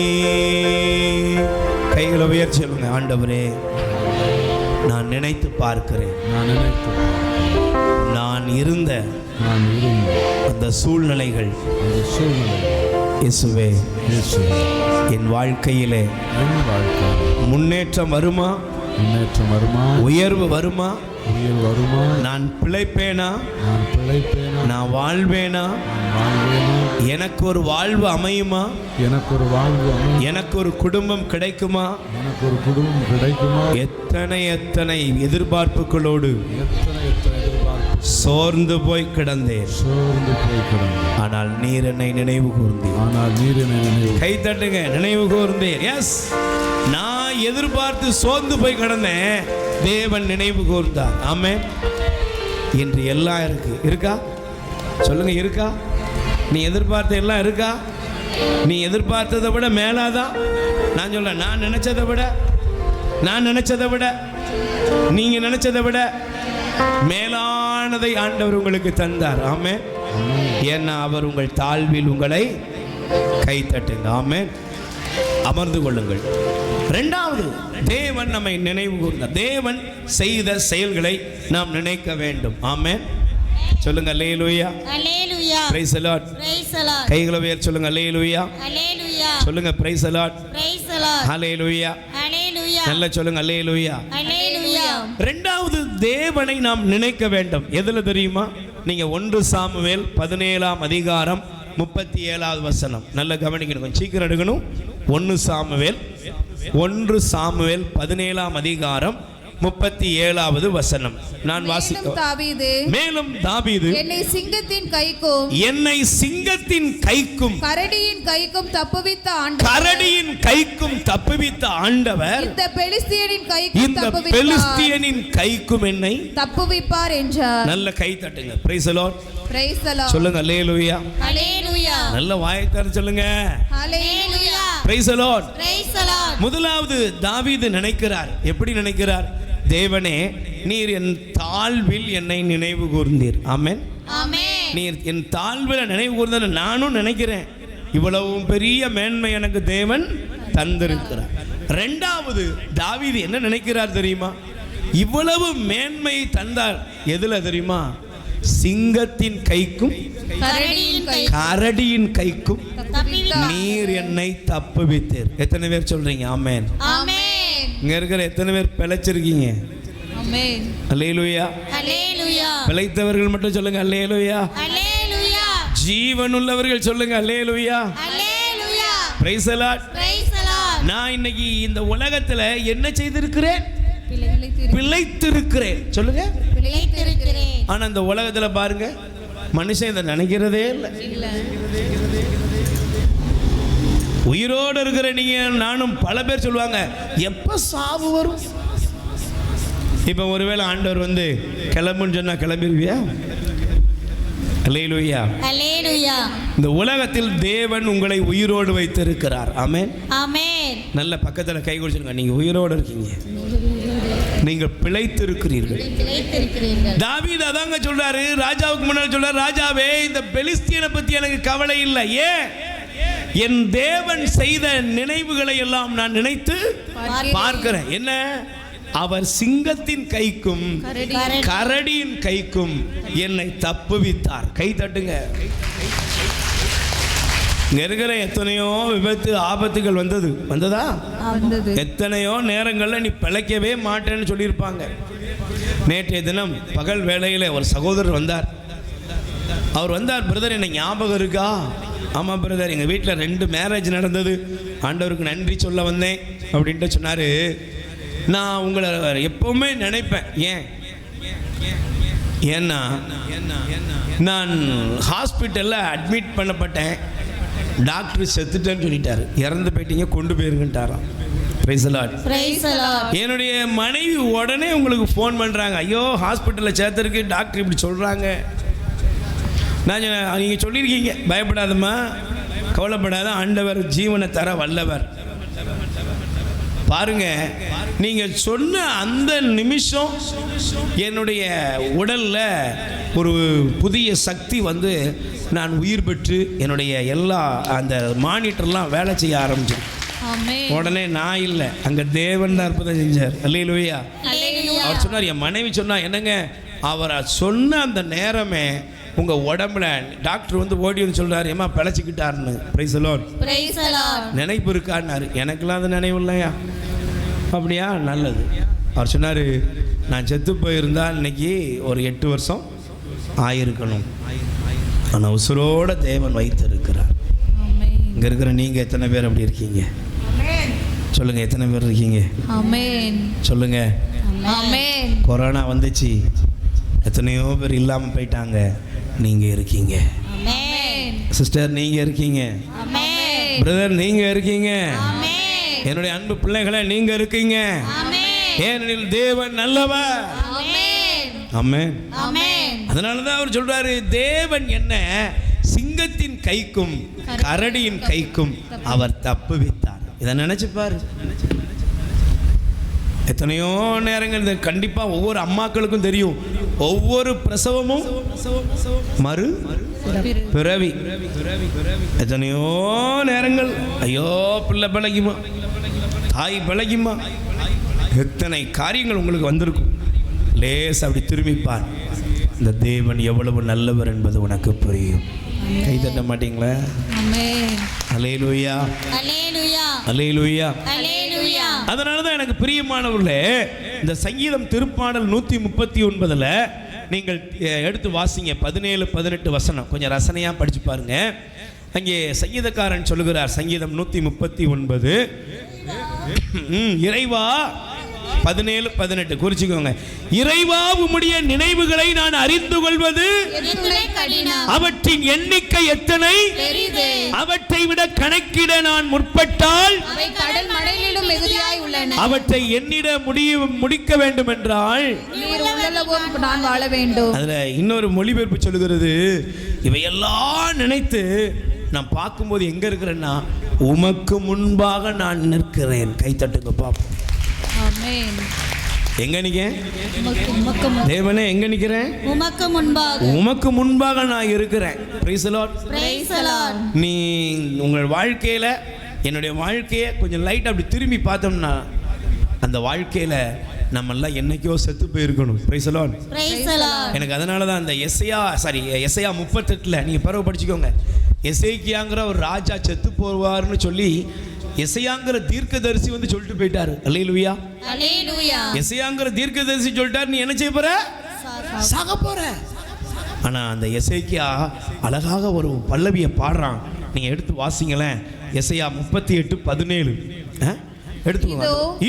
கைகளை உயர்த்தி சொல்லுங்க. ஆண்டவரே, நான் நினைத்து பார்க்கிறேன், நான் இருந்த இருந்த அந்த சூழ்நிலைகள் இயேசுவே, இயேசுவே, என் வாழ்க்கையிலே என் வாழ்க்கையில் முன்னேற்றம் வருமா, முன்னேற்றம் வருமா, உயர்வு வருமா, உயர்வு வருமா, நான் பிழைப்பேனா, நான் பிழைப்பேனா, நான் வாழ்வேனா, நான் வாழ்வேனா, எனக்கு ஒரு வாழ்வு அமையுமா, எனக்கு ஒரு வாழ்வு அமையும், எனக்கு ஒரு குடும்பம் கிடைக்குமா, எனக்கு ஒரு குடும்பம் கிடைக்குமா, எத்தனை எத்தனை எதிர்பார்ப்புகளோடு எத்தனை எதிர்பார்ப்பு சோர்ந்து போய் கிடந்தேன். சோர்ந்து போய் கிடந்தேன். ஆனால் நீர் என்னை நினைவு கூர்ந்தீர். ஆனால் நீர் என்னை நினைவு கை தட்டுங்க, நினைவு கூர்ந்தீர். எஸ், நான் எதிர்பார்த்து சோர்ந்து போய் கிடந்தேன், தேவன் நினைவு கூர்ந்தார். ஆமென். இன்று எல்லாம் இருக்கா சொல்லுங்க, இருக்கா? நீ எதிர்பார்த்த எல்லாம் இருக்கா? நீ எதிர்பார்த்ததை விட மேலாதான். நான் சொல்ல, நான் நினைச்சதை விட நீங்க நினைச்சதை விட மேலானதை ஆண்டவர் உங்களுக்கு தந்தார். ஆமென். ஏன்னா அவர் உங்கள் தாழ்வில் உங்களை கை தட்டுங்க. ஆமென். அமர்ந்து கொள்ளுங்கள். இரண்டாவது, தேவன் நம்மை நினைவு கூர்ந்தார். தேவன் செய்த செயல்களை நாம் நினைக்க வேண்டும். ஆமென். சொல்லுங்க அல்லேலூயா. அல்லேலூயா. Praise the Lord. Praise the Lord. கைகளை உயர்த்தி சொல்லுங்க அல்லேலூயா. அல்லேலூயா. சொல்லுங்க praise the Lord. Praise the Lord. ஹalleluya. அல்லேலூயா. நல்லா சொல்லுங்க அல்லேலூயா. அல்லேலூயா. இரண்டாவது, தேவனை நாம் நினைக்க வேண்டும். எதுல தெரியுமா? நீங்க 1 சாமுவேல் 17ஆம் அதிகாரம் 37வது வசனம் நல்லா கவனிக்கணும், கொஞ்சம் சீக்கிரம் எடுக்கணும். 1 சாமுவேல் 17ஆம் அதிகாரம் 37வது வசனம் நான் மேலும் தாவீது என்னை சிங்கத்தின் கைக்கும் கரடியின் கைக்கும் தப்புவித்த ஆண்டவர் இந்த பெலிஸ்தியனின் கைக்கும் என்னை தப்புவிப்பார் என்றார். நல்ல கை தட்டுங்க. Praise the Lord. Praise the Lord. சொல்லுங்க அல்லேலூயா. அல்லேலூயா. நல்ல வாயை திறந்து சொல்லுங்க அல்லேலூயா. Praise the Lord. Praise the Lord. முதலாவது தாவீது நினைக்கிறார். எப்படி நினைக்கிறார்? தேவனே, நீர் என் தாழ்வில் என்னை நினைவு கூர்ந்தீர். ஆமென். ஆமென். நீர் என் தாழ்வில் நினைவு கூர்ந்தத நானும் நினைக்கிறேன். இவ்வளவு பெரிய மேன்மை எனக்கு தேவன் தந்திருக்கிறார். இரண்டாவது, தாவீது என்ன நினைக்கிறார் தெரியுமா? இவ்வளவு மேன்மை தந்தார் எதுல தெரியுமா? சிங்கத்தின் கைக்கும் கரடியின் கைக்கும் நீர் என்னை தப்புவித்தீர். எத்தனை பேர் சொல்றீங்க ஆமென்? ஆமென். இங்க இருக்கிற எத்தனை பேர் பிழைச்சிருக்கீங்க? ஆமென். அல்லேலூயா. அல்லேலூயா. பிழைத்தவர்கள் மட்டும் சொல்லுங்க அல்லேலூயா. அல்லேலூயா. ஜீவன் உள்ளவர்கள் சொல்லுங்க அல்லேலூயா. அல்லேலூயா. Praise the Lord. Praise the Lord. நான் இன்னைக்கு இந்த உலகத்துல என்ன செய்திருக்கிறேன்? பிழைத்திருக்கிறேன். சொல்லுங்க. பிழைத்திருக்கிறேன். ஆனா இந்த உலகத்துல பாருங்க, மனுஷன் இதை நினைக்கிறதே இல்லை. உயிரோடு இருக்கிற நீங்க நானும் பல பேர் சொல்லுவாங்க, எப்ப சாவு வரும்? இப்ப ஒருவேளை ஆண்டவர் வந்து கிளம்புன்னு சொன்னா கிளம்பிடுவியா? அல்லேலூயா. அல்லேலூயா. இந்த உலகத்தில் தேவன் உங்களை உயிரோடு வைத்திருக்கிறார். ஆமென். ஆமென். நல்ல பக்கத்துல கை கொடுத்துருங்க. நீங்க உயிரோடு இருக்கீங்க, நீங்கள் பிழைத்திருக்கிறீர்கள். தாவீது அதாங்க சொல்றாரு, ராஜாவுக்கு முன்னாடி சொல்றாரு, ராஜாவே, இந்த பெலிஸ்தியனை பத்தி எனக்கு கவலை இல்லை. ஏன்? என் தேவன் செய்த நினைவுகளை எல்லாம் நான் நினைத்து பார்க்கிறேன். என்ன? அவர் சிங்கத்தின் கைக்கும் கரடியின் கைக்கும் என்னை தப்புவித்தார். கை தட்டுங்க. இங்க இருக்கிற எத்தனையோ விபத்து ஆபத்துகள் வந்ததா? எத்தனையோ நேரங்களில் நீ பிழைக்கவே மாட்டேன்னு சொல்லியிருப்பாங்க. நேற்றைய தினம் பகல் வேளையில் ஒரு சகோதரர் வந்தார். அவர் வந்தார், பிரதர் என்ன ஞாபகம் இருக்கா? ஆமாம் பிரதர், எங்கள் வீட்டில் 2 மேரேஜ் நடந்தது, ஆண்டவருக்கு நன்றி சொல்ல வந்தேன் அப்படின்ட்டு சொன்னார். நான் உங்களை எப்பவுமே நினைப்பேன். ஏன்னா நான் ஹாஸ்பிட்டலில் அட்மிட் பண்ணப்பட்டேன், டாக்டர் செத்துட்டேன்னு சொல்லிட்டாரு, இறந்து போயிட்டீங்க, கொண்டு போயிருங்கட்டாராம். Praise the Lord. Praise the Lord. என்னுடைய மனைவி உடனே உங்களுக்கு ஃபோன் பண்ணுறாங்க, ஐயோ ஹாஸ்பிட்டலில் சேர்த்துருக்கு, டாக்டர் இப்படி சொல்கிறாங்க. நான் நீங்கள் சொல்லியிருக்கீங்க, பயப்படாதம்மா, கவலைப்படாத, ஆண்டவர் ஜீவனை தர வல்லவர். பாருங்க, நீங்கள் சொன்ன அந்த நிமிஷம் என்னுடைய உடலில் ஒரு புதிய சக்தி வந்து நான் உயிர் பெற்று என்னுடைய எல்லா அந்த மானிட்டர்லாம் வேலை செய்ய ஆரம்பிச்சேன். உடனே நான் இல்லை, அங்கே தேவன் தான் அற்புதம் செஞ்சார். அல்லேலூயா. அவர் சொன்னார், என் மனைவி சொன்னா, என்னங்க, அவர் சொன்ன அந்த நேரமே உங்கள் உடம்புல டாக்டர் வந்து ஓடி வந்து சொல்கிறாரு, ஏமா பிழைச்சிக்கிட்டாருன்னு. Praise the Lord. Praise the Lord. நினைப்பு இருக்கான்னாரு. எனக்கெல்லாம் அது நினைவு இல்லையா? அப்படியா? நல்லது. அவர் சொன்னார், நான் செத்து போயிருந்தால் இன்னைக்கு ஒரு 8 வருஷம் ஆயிருக்கணும். ஆனால் உசுரோட தேவன் வைத்திருக்கிறார். இங்கே இருக்கிற நீங்கள் எத்தனை பேர் அப்படி இருக்கீங்க? சொல்லுங்கள், எத்தனை பேர் இருக்கீங்க? ஆமென். சொல்லுங்கள். ஆமென். கொரோனா வந்துச்சு, எத்தனையோ பேர் இல்லாமல் போயிட்டாங்க. நீங்கள் இருக்கீங்க. Amen. சிஸ்டர் நீங்கள் இருக்கீங்க. Amen. பிரதர் நீங்கள் இருக்கீங்க. Amen. என்னுடைய அன்பு பிள்ளைகளை நீங்கள் இருக்கீங்க. Amen. ஏனெனில் தேவன் நல்லவர். Amen. ஆமென். Amen. அதனால தான் அவர் சொல்றாரு, தேவன் என்ன சிங்கத்தின் கைக்கும் கரடியின் கைக்கும் அவர் தப்புவித்தார். இதை நினைச்சு பாரு. எத்தனையோ நேரங்கள் கண்டிப்பாக ஒவ்வொரு அம்மாக்களுக்கும் தெரியும், ஒவ்வொரு பிரசவமும் மறு பிறவி. எத்தனையோ நேரங்கள் ஐயோ பிள்ளை பிழைக்குமா, தாய் பிழைக்குமா, எத்தனை காரியங்கள் உங்களுக்கு வந்திருக்கும். லேஸ் அப்படி திரும்பிப்பார், இந்த தேவன் எவ்வளவு நல்லவர் என்பது உனக்கு புரியும். கை தட்ட மாட்டீங்களா? ஆமென். அல்லேலூயா, Hallelujah. அல்லேலூயா. Hallelujah. அதனால தான் எனக்கு பிரியமானவர்களே, இந்த சங்கீதம் திருப்பாடல் 139ல் நீங்கள் எடுத்து வாசிங்க. 17, 18 வசனம் கொஞ்சம் ரசனையாக படித்து பாருங்க. அங்கே சங்கீதக்காரன் சொல்லுகிறார், சங்கீதம் 139 இறைவா 17, 18 குறிச்சுக்கோங்க. இறைவா உம்முடைய நினைவுகளை நான் அறிந்து கொள்வது எத்தனை கடினம். அவற்றின் எண்ணிக்கை எத்தனை பெரிது. அவற்றை விட கணக்கிட நான் முற்பட்டால் அவை கடல் மணலிலும் மிகுதியாய் உள்ளன. அவற்றை எண்ணிட முடிக்க வேண்டும் என்றால் நீர் உள்ளளவும் நான் வாழ வேண்டும். அதுல இன்னொரு மொழிபெயர்ப்பு சொல்லுகிறது, இவையெல்லாம் நினைத்து நான் பார்க்கும்போது எங்க இருக்கிறேன்னா உமக்கு முன்பாக நான் நிற்கிறேன். கை தட்டுங்க பாப்போம். ஆமென். எங்க நிக்க? உமக்கு தேவனே எங்க நிக்கிறேன்? உமக்கு முன்பாக. உமக்கு முன்பாக நான் இருக்கிறேன். Price the Lord. Praise the Lord. நீ உங்கள் வாழ்க்கையில என்னுடைய வாழ்க்கையை கொஞ்சம் லைட் அப்படி திரும்பி பார்த்தோம்னா அந்த வாழ்க்கையில நம்மெல்லாம் என்னைக்கோ செத்து போயிருக்கணும். Price the Lord. Praise the Lord. எனக்கு அதனால தான் அந்த எஸ்ஐயா 38 நீங்கள் பிறகு படிச்சுக்கோங்க. எசேக்கியாங்கிற ஒரு ராஜா செத்து போவார்னு சொல்லி எசையாங்கிற தீர்க்கதரிசி வந்து சொல்லிட்டு போயிட்டாரு. அல்லேலூயா. Hallelujah. எசையாங்கிற தீர்க்கதரிசி சொல்லிட்டாரு, நீ என்ன செய்ய போற? சாக போற. ஆனா அந்த எசேக்கியா அழகாக ஒரு பல்லவியை பாடுறான். நீங்க எடுத்து வாசிங்களேன். எசையா 38:17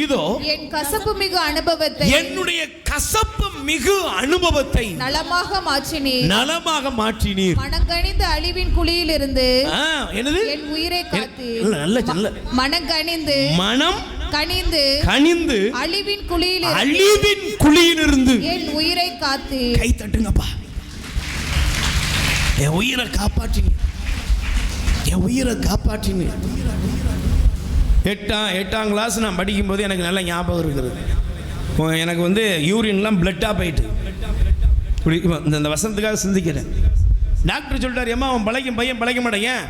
இதோ என் கசப்பு மிகு அனுபவத்தை என்னுடைய கசப்பு மிகு அனுபவத்தை நலமாக மாற்றினீர். மனங்கணிந்து அழிவின் குழியிலிருந்து என்னது? என் உயிரை காத்து. நல்ல மனம் கனிந்து அழிவின் குழியிலிருந்து என் உயிரை காத்து. கை தட்டுங்கப்பா. என் உயிரை காப்பாற்றினீர். 8ஆம் கிளாஸ் நான் படிக்கும்போது எனக்கு நல்ல ஞாபகம் இருக்குது. எனக்கு வந்து யூரின்லாம் பிளட்டாக போயிட்டு இந்த வசனத்துக்காக சிந்திக்கிறேன். டாக்டர் சொல்லிட்டார், ஏமா அவன் பையன் பிழைக்க மாட்டேன். ஏன்?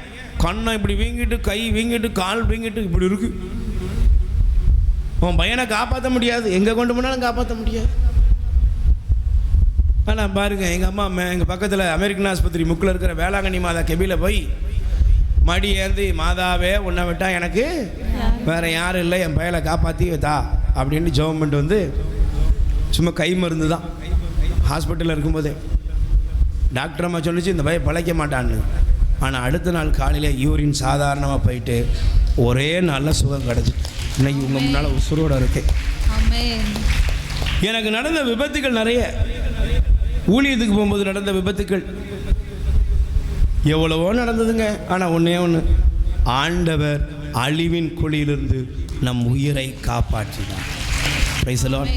கண்ணை இப்படி வீங்கிட்டு, கை வீங்கிட்டு, கால் வீங்கிட்டு இப்படி இருக்கு. உன் பையனை காப்பாற்ற முடியாது, எங்கே கொண்டு போனாலும் காப்பாற்ற முடியாது. ஆனால் பாருங்க, எங்கள் அம்மா எங்கள் பக்கத்தில் அமெரிக்கன் ஆஸ்பத்திரி முக்கில் இருக்கிற வேளாங்கண்ணி மாதா கெபியில் போய் மடி ஏந்தி, மாதாவே உன்னை விட்டா எனக்கு வேற யாரும் இல்லை, என் பையனை காப்பாற்றி தா அப்படின்னு ஜெபம் பண்ணிட்டு வந்து சும்மா கை மருந்து தான் ஹாஸ்பிட்டலில் இருக்கும்போதே டாக்டர் அம்மா சொல்லிச்சு இந்த பையன் பிழைக்க மாட்டான்னு. ஆனால் அடுத்த நாள் காலையில் யூரின் சாதாரணமாக போயிட்டு ஒரே நல்ல சுகம் கிடச்சிட்டு இன்னைக்கு உங்கள் முன்னால் உசுரோடு இருக்கேன். எனக்கு நடந்த விபத்துக்கள் நிறைய, ஊழியத்துக்கு போகும்போது நடந்த விபத்துக்கள் எவ்வளவோ நடந்ததுங்க. ஆனால் ஒன்றே ஒன்று, ஆண்டவர் அழிவின் குழியிலிருந்து நம் உயிரை காப்பாற்றினார். Price the Lord.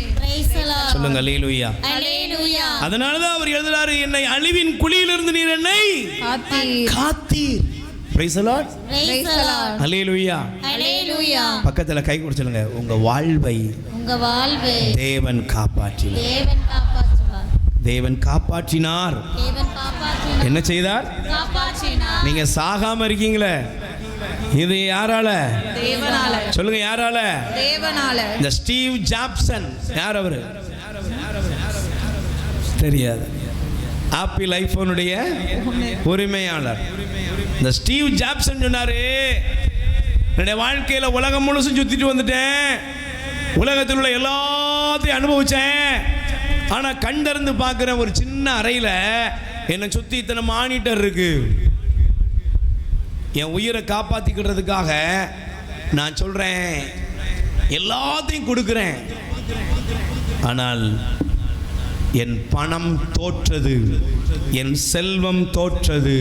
சொல்லுங்க அல்லேலூயா. அதனால தான் அவர் எழுதுறாரு, என்னை அழிவின் குழியிலிருந்து நீர் என்னை காத்தீர். Price the Lord. அல்லேலூயா. பக்கத்துல கை கொடுத்து சொல்லுங்க, உங்க வாழ்வை தேவன் காப்பாற்றினார். என்ன செய்தார்? நீங்க சாகாம இருக்கீங்களே, இது யாரால? தேவனால. சொல்லுங்க, யாரால? தேவனால. இந்த ஸ்டீவ் ஜாப்சன் யார்? அவரு தெரியாது. ஆப்பிள் ஐபோனுடைய உரிமையாளர். இந்த ஸ்டீவ் ஜாப்சன் சொன்னாரு, என்னுடைய வாழ்க்கையில உலகம் முழுசும் சுத்திட்டு வந்துட்டேன், உலகத்தில் உள்ள எல்லாத்தையும் அனுபவிச்சேன், ஆனா கண்டறிந்து பார்க்கிற ஒரு சின்ன அறையில என்னை சுத்தி இத்தனை மானிட்டர் இருக்கு. என் உயிரை காப்பாத்திக்கிறதுக்காக நான் சொல்றேன், எல்லாத்தையும் கொடுக்கிறேன், ஆனால் என் பணம் தோற்றது, என் செல்வம் தோற்றது,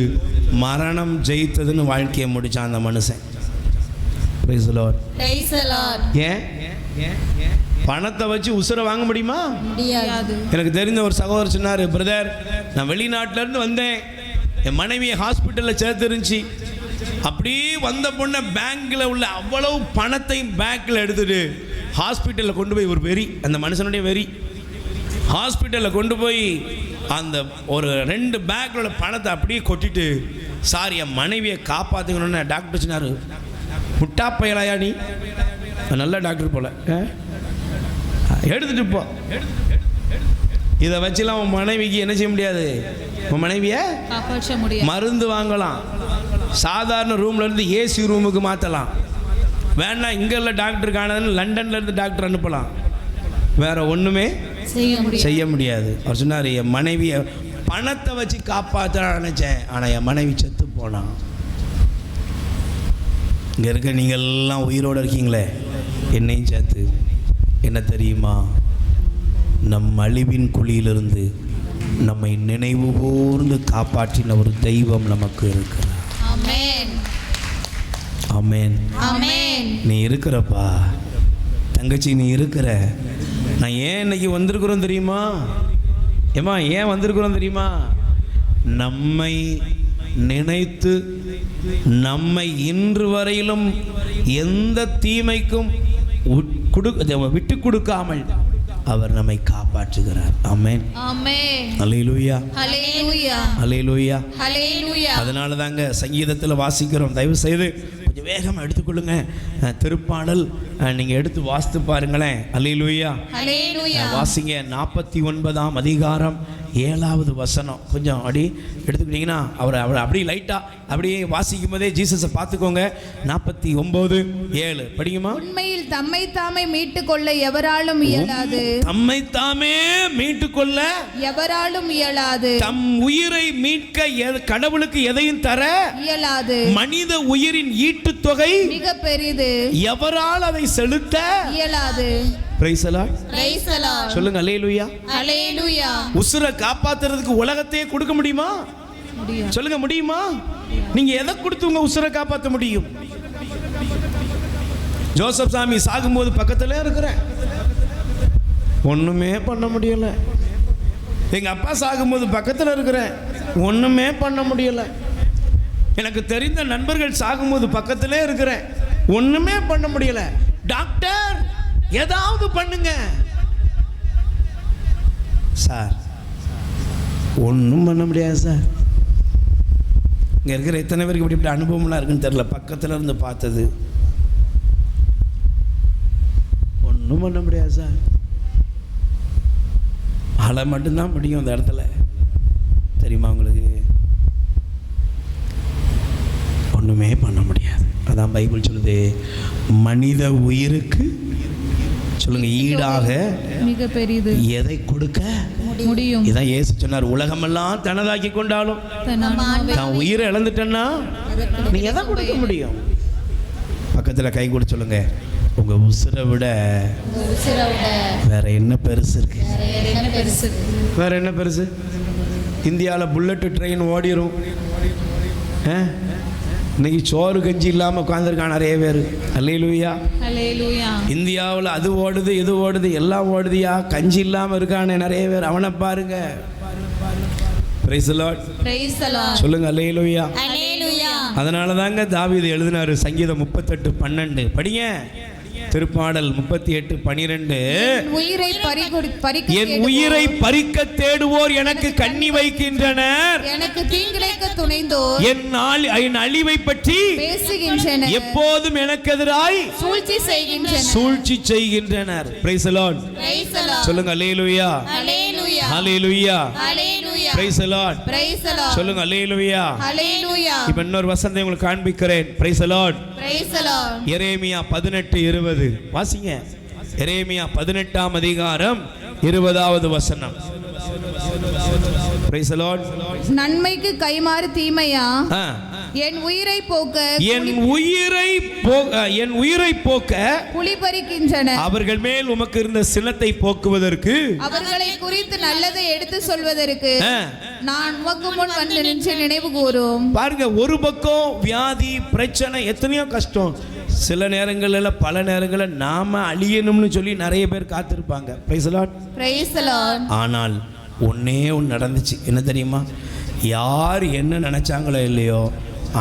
மரணம் ஜெயித்ததுன்னு வாழ்க்கையை முடிச்சான் அந்த மனுஷன். Praise the Lord. Praise the Lord. ஏன் பணத்தை வச்சு உசுரை வாங்க முடியுமா? முடியாது. எனக்கு தெரிந்த ஒரு சகோதரர் சொன்னார், பிரதர் நான் வெளிநாட்டிலேருந்து வந்தேன், என் மனைவியை ஹாஸ்பிட்டலில் சேர்த்துருந்துச்சு, அப்படியே வந்த பொண்ணை பேங்க்கில் உள்ள அவ்வளவு பணத்தையும் பேங்க்கில் எடுத்துட்டு ஹாஸ்பிட்டலில் கொண்டு போய், ஒரு வெறி அந்த மனுஷனுடைய வெறி, ஹாஸ்பிட்டலில் கொண்டு போய் அந்த ஒரு 2 பேக்கில் உள்ள பணத்தை அப்படியே கொட்டிட்டு, சார் என் மனைவியை காப்பாற்றுக்கணுன்னு டாக்டர் சொன்னார். முட்டா பயலாயா நீ, நல்ல டாக்டர் போல, எடுத்துட்டு போ, இதை வச்சுலாம் உன் மனைவிக்கு என்ன செய்ய முடியாது, உன் மனைவியை காப்பாற்ற முடியாது. மருந்து வாங்கலாம், சாதாரண ரூம்ல இருந்து ஏசி ரூமுக்கு மாற்றலாம், வேணா இங்கே உள்ள டாக்டர் காணதுன்னு லண்டன்ல இருந்து டாக்டர் அனுப்பலாம், வேற ஒன்றுமே செய்ய முடியாது. அவர் சொன்னார், என் மனைவியை பணத்தை வச்சு காப்பாற்ற நினைச்சேன், ஆனால் என் மனைவி செத்து போனான். இங்கே இருக்க நீங்கள் எல்லாம் உயிரோடு இருக்கீங்களே, என்னையும் சேர்த்து, என்ன தெரியுமா, நம் அழிவின் குழியிலிருந்து நம்மை நினைவு கூர்ந்து காப்பாற்றின ஒரு தெய்வம் நமக்கு இருக்கிறார். Amen. ஆமென். Amen. நீ இருக்கிறப்பா தங்கச்சி, நீ இருக்கிற. நான் ஏன் இன்னைக்கு வந்திருக்கிறோம் தெரியுமா? ஏமா ஏன் வந்திருக்கிறோம் தெரியுமா? நம்மை நினைத்து நம்மை இன்று வரையிலும் எந்த தீமைக்கும் விட்டு கொடுக்காமல் அவர் நம்மை காப்பாற்றுகிறார். ஆமென். Amen. அல்லேலூயா. Hallelujah. அல்லேலூயா. Hallelujah. அதனால தாங்க சங்கீதத்தில் வாசிக்கிறோம். தயவு செய்து கொஞ்சம் வேகமாக எடுத்துக்கொள்ளுங்க. திருப்பாடல் நீங்கள் எடுத்து வாசித்து பாருங்களேன். அல்லேலூயா. Hallelujah. வாசிங்க 49ஆம் அதிகாரம் 7வது வசனம். கொஞ்சம் அப்படி எடுத்துக்கிட்டிங்கன்னா அவரை அப்படியே லைட்டாக அப்படியே வாசிக்கும் போதே ஜீசஸை பார்த்துக்கோங்க. 49:7 படிக்குமா? உண்மையில் தம்மை தாமே மீட்டுக் கொள்ள எவராலும் இயலாது. தம்மை தாமே மீட்டுக் கொள்ள எவராலும் இயலாது. தம் உயிரை மீட்க கடவுளுக்கு எதையும் தர இயலாது. மனித உயிரின் ஈட்டு தொகை மிக பெரிது. எவரால் அதை செலுத்த இயலாது. Praise the Lord. Praise the Lord. சொல்லுங்க அல்லேலூயா. Hallelujah. உசுரை காப்பாத்துறதுக்கு உலகத்தையே கொடுக்க முடியுமா? சொல்லுங்க, முடியுமா? நீங்க எதை கொடுத்து உங்க உசுரை காப்பாற்ற முடியும்? ஜோசப் சாமி சாகும்போது பக்கத்துல இருக்கிறேன், ஒண்ணுமே பண்ண முடியல. எங்க அப்பா சாகும்போது பக்கத்துல இருக்கிறேன், ஒண்ணுமே பண்ண முடியல. எனக்கு தெரிந்த நண்பர்கள் சாகும்போது பக்கத்திலே இருக்கிறேன், ஒண்ணுமே பண்ண முடியல. டாக்டர் ஏதாவது பண்ணுங்க சார், ஒன்றும் பண்ண முடியாது சார். இங்கே இருக்கிற எத்தனை பேருக்கு இப்படி அனுபவம்லாம் இருக்குன்னு தெரியல. பக்கத்தில் இருந்து பார்த்தது, ஒன்றும் பண்ண முடியாது சார். அலை மட்டும்தான் முடியும் அந்த இடத்துல, தெரியுமா உங்களுக்கு? ஒன்றுமே பண்ண முடியாது. அதான் பைபிள் சொல்லுது, மனித உயிருக்கு சொல்லுங்க ஈடாக மிக பெரிது எதை கொடுக்க முடியும். இதான் இயேசு சொன்னார், உலகமெல்லாம் தனதாக்கி கொண்டாலும் நான் உயிரை இழந்துட்டேன்னா நீ எதை கொடுக்க முடியும்? பக்கத்தில் கை கூட சொல்லுங்க, உங்க உசுரை விட வேற என்ன பெருசு இருக்கு? வேற என்ன பெருசு? இந்தியாவில் புல்லட் ட்ரெயின் ஓடிரும், இன்னைக்கு சோறு கஞ்சி இல்லாமல் உட்காந்துருக்கான் நிறைய பேர். அல்லேலூயா. இந்தியாவில் அது ஓடுது இது ஓடுது எல்லாம் ஓடுதியா, கஞ்சி இல்லாமல் இருக்கானே நிறைய பேர், அவனை பாருங்க. Praise the Lord. Praise the Lord. சொல்லுங்க அல்லேலூயா. Hallelujah. அதனால தாங்க தாவீது எழுதினாரு சங்கீதம் 38:12 படிங்க. திருப்பாடல் 38:12 என் உயிரை பறிக்க தேடுவோர் எனக்கு கண்ணி வைக்கின்றனர், எனக்கு தீங்கிழைக்க துணைந்தோர் என் அழிவை பற்றி பேசுகின்றனர், எப்போதும் எனக்கு எதிராய் சூழ்ச்சி செய்கின்றனர். Praise the Lord. Praise the Lord. சொல்லுங்க அல்லேலூயா. Hallelujah. Hallelujah. Hallelujah. Praise the Lord. Praise the Lord. சொல்லுங்க அல்லேலூயா. Hallelujah. இப்ப இன்னொரு வசனத்தை உங்களுக்கு காண்பிக்கிறேன். Praise the Lord. Praise the Lord. எரேமியா 18:20 வாசிங்க. எரேமியா 18ஆம் அதிகாரம் 20வது வசனம். Praise the Lord. நன்மைக்கு கைமாறு தீமையா என் உயிரை போக்க என் உயிரை போக்க குளிபறிக்கின்றன. அவர்கள் மேல் உமக்கு இருந்த சினத்தை போக்குவதற்கு அவர்களை குறித்து நல்லதை எடுத்து சொல்வதற்கு நான் உமக்கு முன் வந்து நின்று நினைவு கூறும். பாருங்க, ஒரு பக்கம் வியாதி பிரச்சனை எத்தனையோ கஷ்டம். சில நேரங்களில் பல நேரங்களில் நாம அழியணும்னு சொல்லி நிறைய பேர் காத்திருப்பாங்க. Praise the Lord. Praise the Lord. ஆனால் ஒன்னே ஒன்று நடந்துச்சு. என்ன தெரியுமா? யார் என்ன நினைச்சாங்களோ இல்லையோ,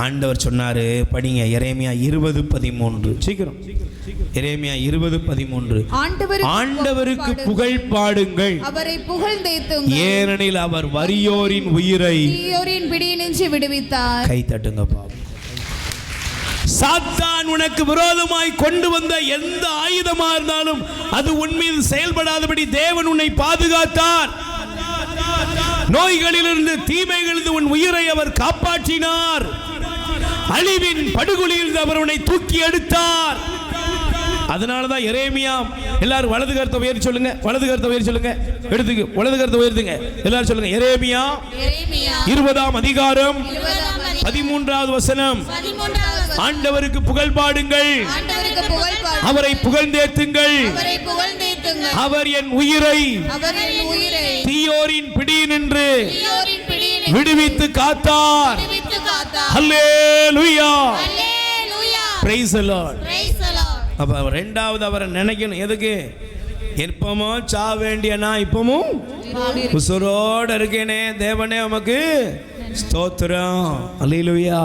ஆண்டவர் சொன்னாரு. படிங்க எரேமியா 20:13. சீக்கிரம் எரேமியா 20:13. ஆண்டவருக்கு புகழ் பாடுங்கள், அவரை புகழ்ந்தேத்துங்கள், ஏனெனில் அவர் வறியோரின் உயிரை தீயோரின் பிடியினின்று விடுவித்தார். கை தட்டுங்க பாவம். சாத்தான் உனக்கு விரோதமாய் கொண்டு வந்த எந்த ஆயுதமா இருந்தாலும் அது உன் மீது செயல்படாதபடி தேவன் உன்னை பாதுகாத்தார். நோய்களிலிருந்து தீமைகளிலிருந்து உன் உயிரை அவர் காப்பாற்றினார். அழிவின் படுகொலியிலிருந்து அவர் உன்னை தூக்கி எடுத்தார். அதனாலதான் எரேமியா, எல்லாரும் வலது கரத்தை உயர்த்தி சொல்லுங்க. வலது கரத்தை உயர்த்தி சொல்லுங்க. எடுத்துங்க, வலது கரத்தை உயர்த்துங்க. எல்லாரும் சொல்லுங்க. எரேமியா 20ஆம் அதிகாரம் 13வது வசனம். ஆண்டவருக்கு புகழ் பாடுங்கள், அவரை புகழ்ந்தேத்துங்கள், அவர் என் உயிரை தீயோரின் பிடியினின்று விடுவித்து காத்தார். அல்லேலூயா. Praise the Lord. அப்ப ரெண்டாவது அவரை நினைக்கணும். எதுக்கு? எப்பமோ சா வேண்டிய நான் இப்பமும் உசுரோடு இருக்கேனே. தேவனே உமக்கு ஸ்தோத்திரம். அல்லேலூயா.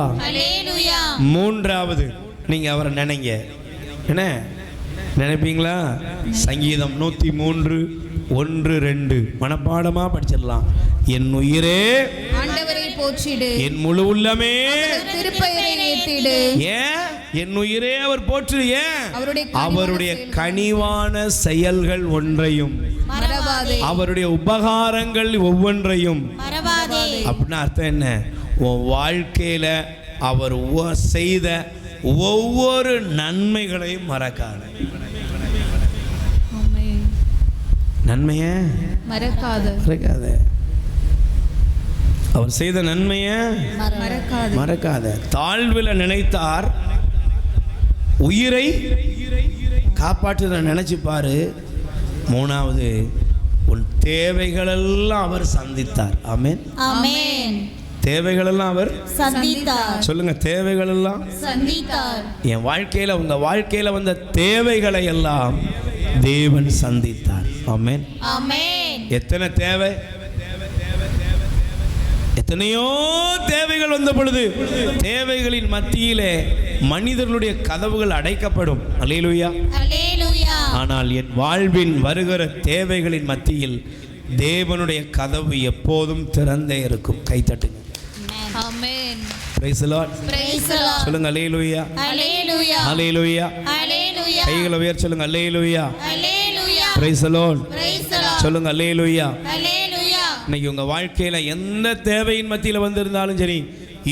மூன்றாவது நீங்க அவரை நினைங்க. என்ன நினைப்பீங்களா? சங்கீதம் 103:1-2 மனப்பாடமா படிச்சிடலாம். என் உயிரே ஆண்டவரை போற்றிடு, என் முழு உள்ளமே திருப்பெயரை ஏத்திடு. ஏன் என் உயிரே அவர் போற்று? ஏன்? அவருடைய கனிவான செயல்கள் ஒன்றையும் மறவாதே, அவருடைய உபகாரங்கள் ஒவ்வொன்றையும் மறவாதே. அப்படின்னா அர்த்தம் என்ன? உன் வாழ்க்கையில அவர் செய்த ஒவ்வொரு நன்மைகளையும் மறக்காத. நன்மைய மறக்காத. அவர் செய்த நன்மைய மறக்காத. தாழ்வுல நினைத்தார், உயிரை காப்பாற்ற நினைச்சு பாரு. மூணாவது, உன் தேவைகளெல்லாம் அவர் சந்தித்தார். ஆமென். ஆமென். தேவைகளெல்லாம் அவர் சந்தித்தார். சொல்லுங்க, தேவைகளெல்லாம் சந்தித்தார். என் வாழ்க்கையில உங்க வாழ்க்கையில வந்த தேவைகளை எல்லாம் தேவன் சந்தித்தார். ஆமென். ஆமென். எத்தனை தேவை, எத்தனையோ தேவைகள் வந்த பொழுது தேவைகளின் மத்தியிலே மனிதர்களுடைய கதவுகள் அடைக்கப்படும். அல்லேலூயா. அல்லேலூயா. ஆனால் என் வாழ்வின் வருகிற தேவைகளின் மத்தியில் தேவனுடைய கதவு எப்போதும் திறந்தே இருக்கும். கை தட்டுங்க. ஆமென். Praise the Lord. Praise the Lord. சொல்லுங்க அல்லேலூயா. அல்லேலூயா. அல்லேலூயா. அல்லேலூயா. கைகளை உயர்த்தி சொல்லுங்க அல்லேலூயா. அல்லேலூயா. Praise the Lord. Praise the Lord. சொல்லுங்க அல்லேலூயா. அல்லேலூயா. இன்னைக்கு உங்க வாழ்க்கையில எந்த தேவையின் மத்தியில் வந்திருந்தாலும் சரி,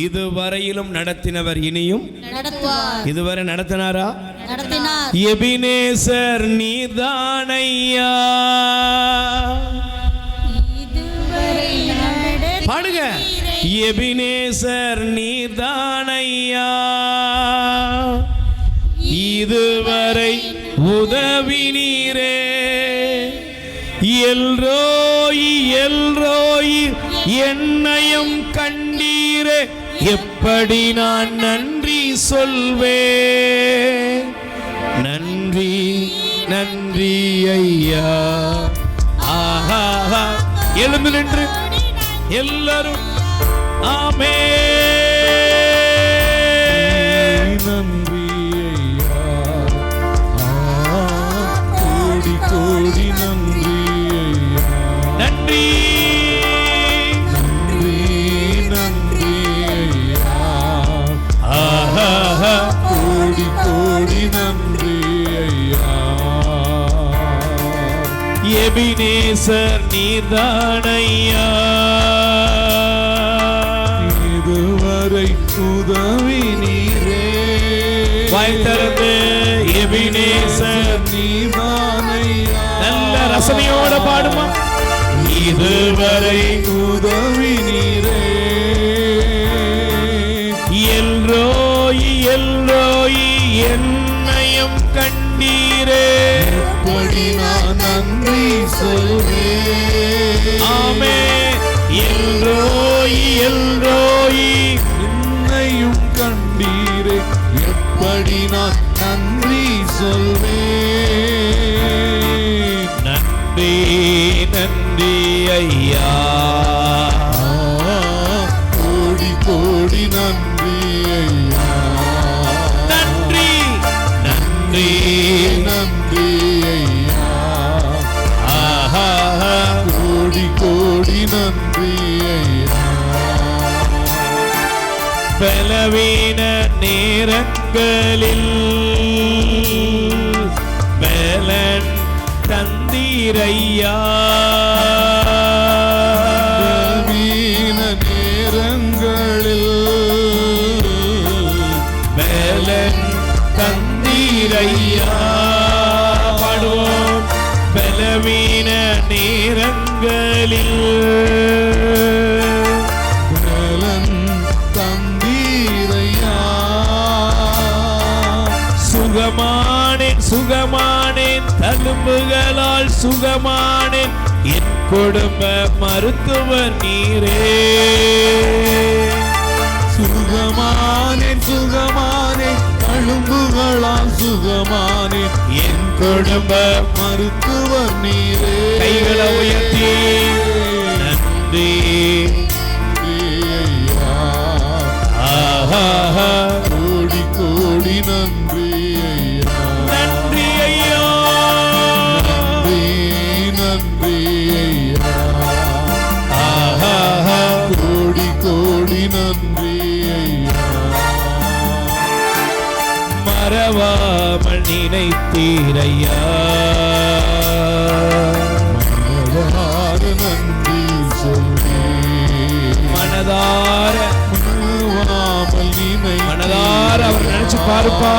இதுவரையிலும் நடத்தினவர் இனியும் நடத்துவார். இதுவரை நடத்தினாரா? நடத்தினார். எபினேசர் நீர்தானையா. இதுவரை நடத்தினீரே. பாடுங்க. எபினேசர் நீர்தானையா, இதுவரை உதவினீரே. எல்ரோயி எல்ரோயி என்னையும் கண்டீரே, எப்படி நான் நன்றி சொல்வேன். நன்றி நன்றி ஐயா. ஆஹா, எழுந்து நின்று எல்லாரும் ஆமென். நன்றி ஐயா, கோடி கோடி நன்றி ஐயா. நன்றி நன்றி நன்றி ஐயா, ஆஹா, கோடி கோடி நன்றி ஐயா. எபினேசர் நீர்தானையா, இதுவரை உதவி நீரே. வாய் திறந்து எபினேசர் நீதானையா. நல்ல ரசனையோட பாடுமா. இதுவரை உதவி நீரே. எல்ரோயி எல்ரோயி என்னையும் கண்டீரே. எப்படி நான் நன்றி சொல்வேன். ஆமே. எல்ரோயி எல்ரோயி என்னையும் கண்டீரே. எப்படி நான் நன்றி சொல்வேன். நன்றி நன்றி ஐயா. கோடி கோடி நன்றி ஐயா. நன்றி நன்றி நன்றி ஐயா. ஆஹா. கோடி கோடி நன்றி ஐயா. பலவீன நேரங்களில் பலன் தந்தீரையா. பலவீன நேரங்களில் பலன் தந்தீரையா. பாடுவோம். பலவீன நேரங்களில் பலன் தந்தீரையா. சுகமானேன் சுகமானேன் தழும்புகளால் சுகமானேன் என் குடும்ப மருத்துவர் நீரே. சுகமானேன் சுகமானேன் தழும்புகளால் சுகமானேன் என் குடும்ப மருத்துவர் நீரே. கைகளை உயர்த்தி நன்றி. நன்றி ஐயா. ஆஹா. கோடி கோடி நன்றி ஐயா. நன்றி ஐயா. நன்றி நன்றி ஐயா. ஆஹா. கோடி கோடி நன்றி ஐயா. மறவாமல் நினைத்தீரையா. மனதார நன்றி சொல்வேன். மனதார மறவாமல் நினை. மனதார அவர் நினைச்சு பாருப்பா.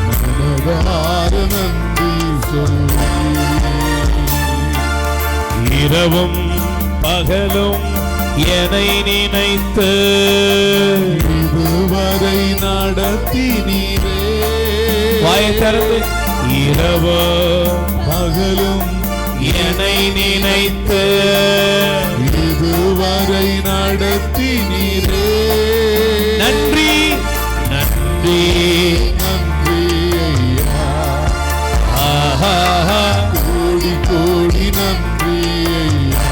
மனதார நன்றி சொல்வேன். இரவும் பகலும் என்னை நினைத்து இதுவரை நடத்தி நீரே. வாயை திறந்து இரவும் பகலும் என்னை நினைத்து இதுவரை நடத்தி நீரே. நன்றி நன்றி. நன்றி ஐயா. ஆஹா. கோடி கோடி நன்றி ஐயா.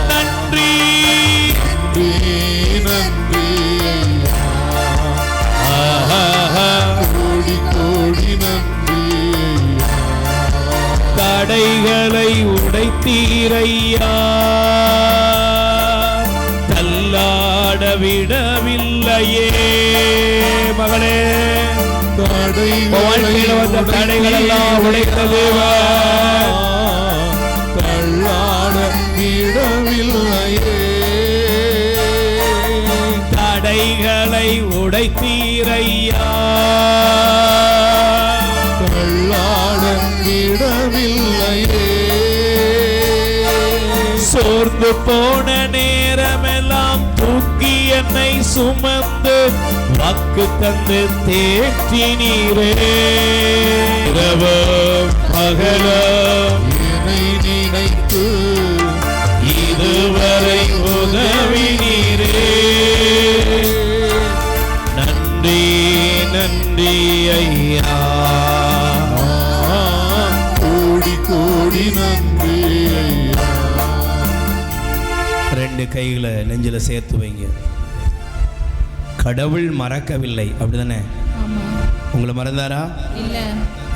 நன்றி நன்றி நன்றி ஐயா. ஆஹா. கோடி கோடி நன்றி ஐயா. தடைகளை உடைத்தீரையா. தள்ளாட விடவில்லையே. மகளே, வாழ்க்கையில வந்த தடைகள் எல்லாம் உடைத்த தேவன். தள்ளாட விடவில்லையே. தடைகளை உடைத்தீரையா. தள்ளாட விடவில்லையே. சோர்ந்து போன நேரமெல்லாம் தூக்கி என்னை சுமந்து வாக்கு தந்து தேற்றினீரே. இரவும் பகலும் என்னை நினைத்து இதுவரை உதவி நீரே. நன்றி நன்றி ஐயா. கோடி கோடி நன்றி ஐயா. ரெண்டு கைகளை நெஞ்சில சேர்த்து வைங்க. கடவுள் மறக்கவில்லை, அப்படிதானே? ஆமா. உங்களை மறந்தாரா? இல்ல.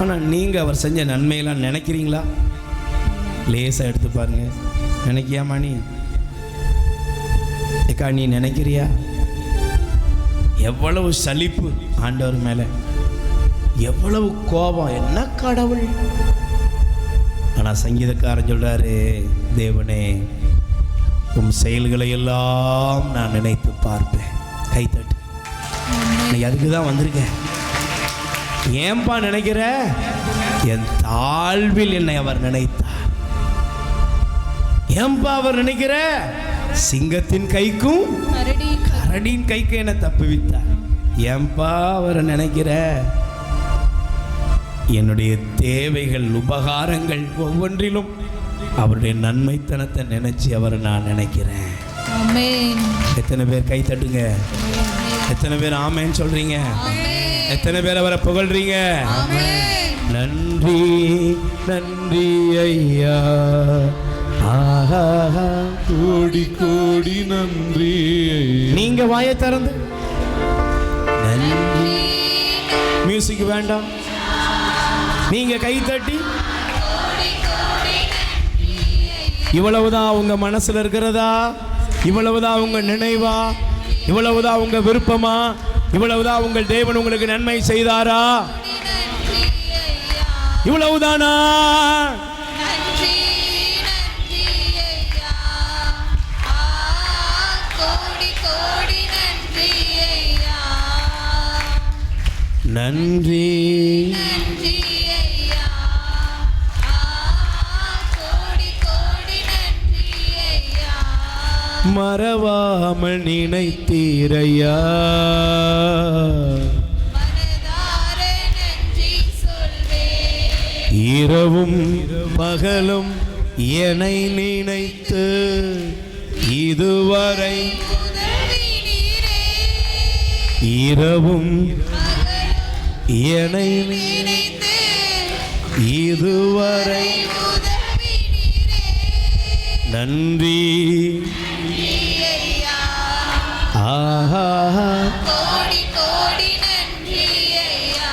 ஆனா நீங்க அவர் செஞ்ச நன்மையெல்லாம் நினைக்கிறீங்களா? லேசா எடுத்து பாருங்க. நினைக்கியாமா நீ? ஏக்கா நீ நினைக்கிறியா? எவ்வளவு சலிப்பு ஆண்டவர் மேல, எவ்வளவு கோபம். என்ன கடவுள் ஆனால் சங்கீதக்காரன் சொல்றாரு, தேவனே உம் செயல்களை எல்லாம் நான் நினைத்து பார்ப்பேன். கைத்தட்டு. இன்னைக்கு அதுக்கு தான் வந்திருக்கேன். ஏன்பா நினைக்கிற? என் தாழ்வில் என்னை அவர் நினைத்தார். ஏன்பா அவர் நினைக்கிற? சிங்கத்தின் கைக்கும் கரடியின் கைக்கும் என்னை தப்புவித்தார். ஏன்பா அவர் நினைக்கிற? என்னுடைய தேவைகள், உபகாரங்கள் ஒவ்வொன்றிலும் அவருடைய நன்மைத்தனத்தை நினைச்சு அவரை நான் நினைக்கிறேன். எத்தனை பேர் கை தட்டுங்க? எத்தனை பேர் ஆமேன்னு சொல்றீங்க? எத்தனை பேர் அவரை புகழ்றீங்க? நன்றி நன்றி ஐயா, ஆஹா கோடி கோடி நன்றி. நீங்க வாயை திறந்து நன்றி. மியூசிக் வேண்டாம், நீங்க கை தட்டி இவ்வளவுதான் உங்க மனசுல இருக்கிறதா? இவ்வளவுதான் உங்க நினைவா? இவ்வளவுதான் உங்க விருப்பமா? இவ்வளவுதான் உங்கள் தேவன் உங்களுக்கு நன்மை செய்தாரா? இவ்வளவுதானா? நன்றி மறவாமல் நினைத்தீரையா, இரவும் பகலும் என்னை நினைத்து இதுவரை, இரவும் என்னை நினைத்து இதுவரை நன்றி. ஆஹா கோடி கோடி நன்றி ஐயா.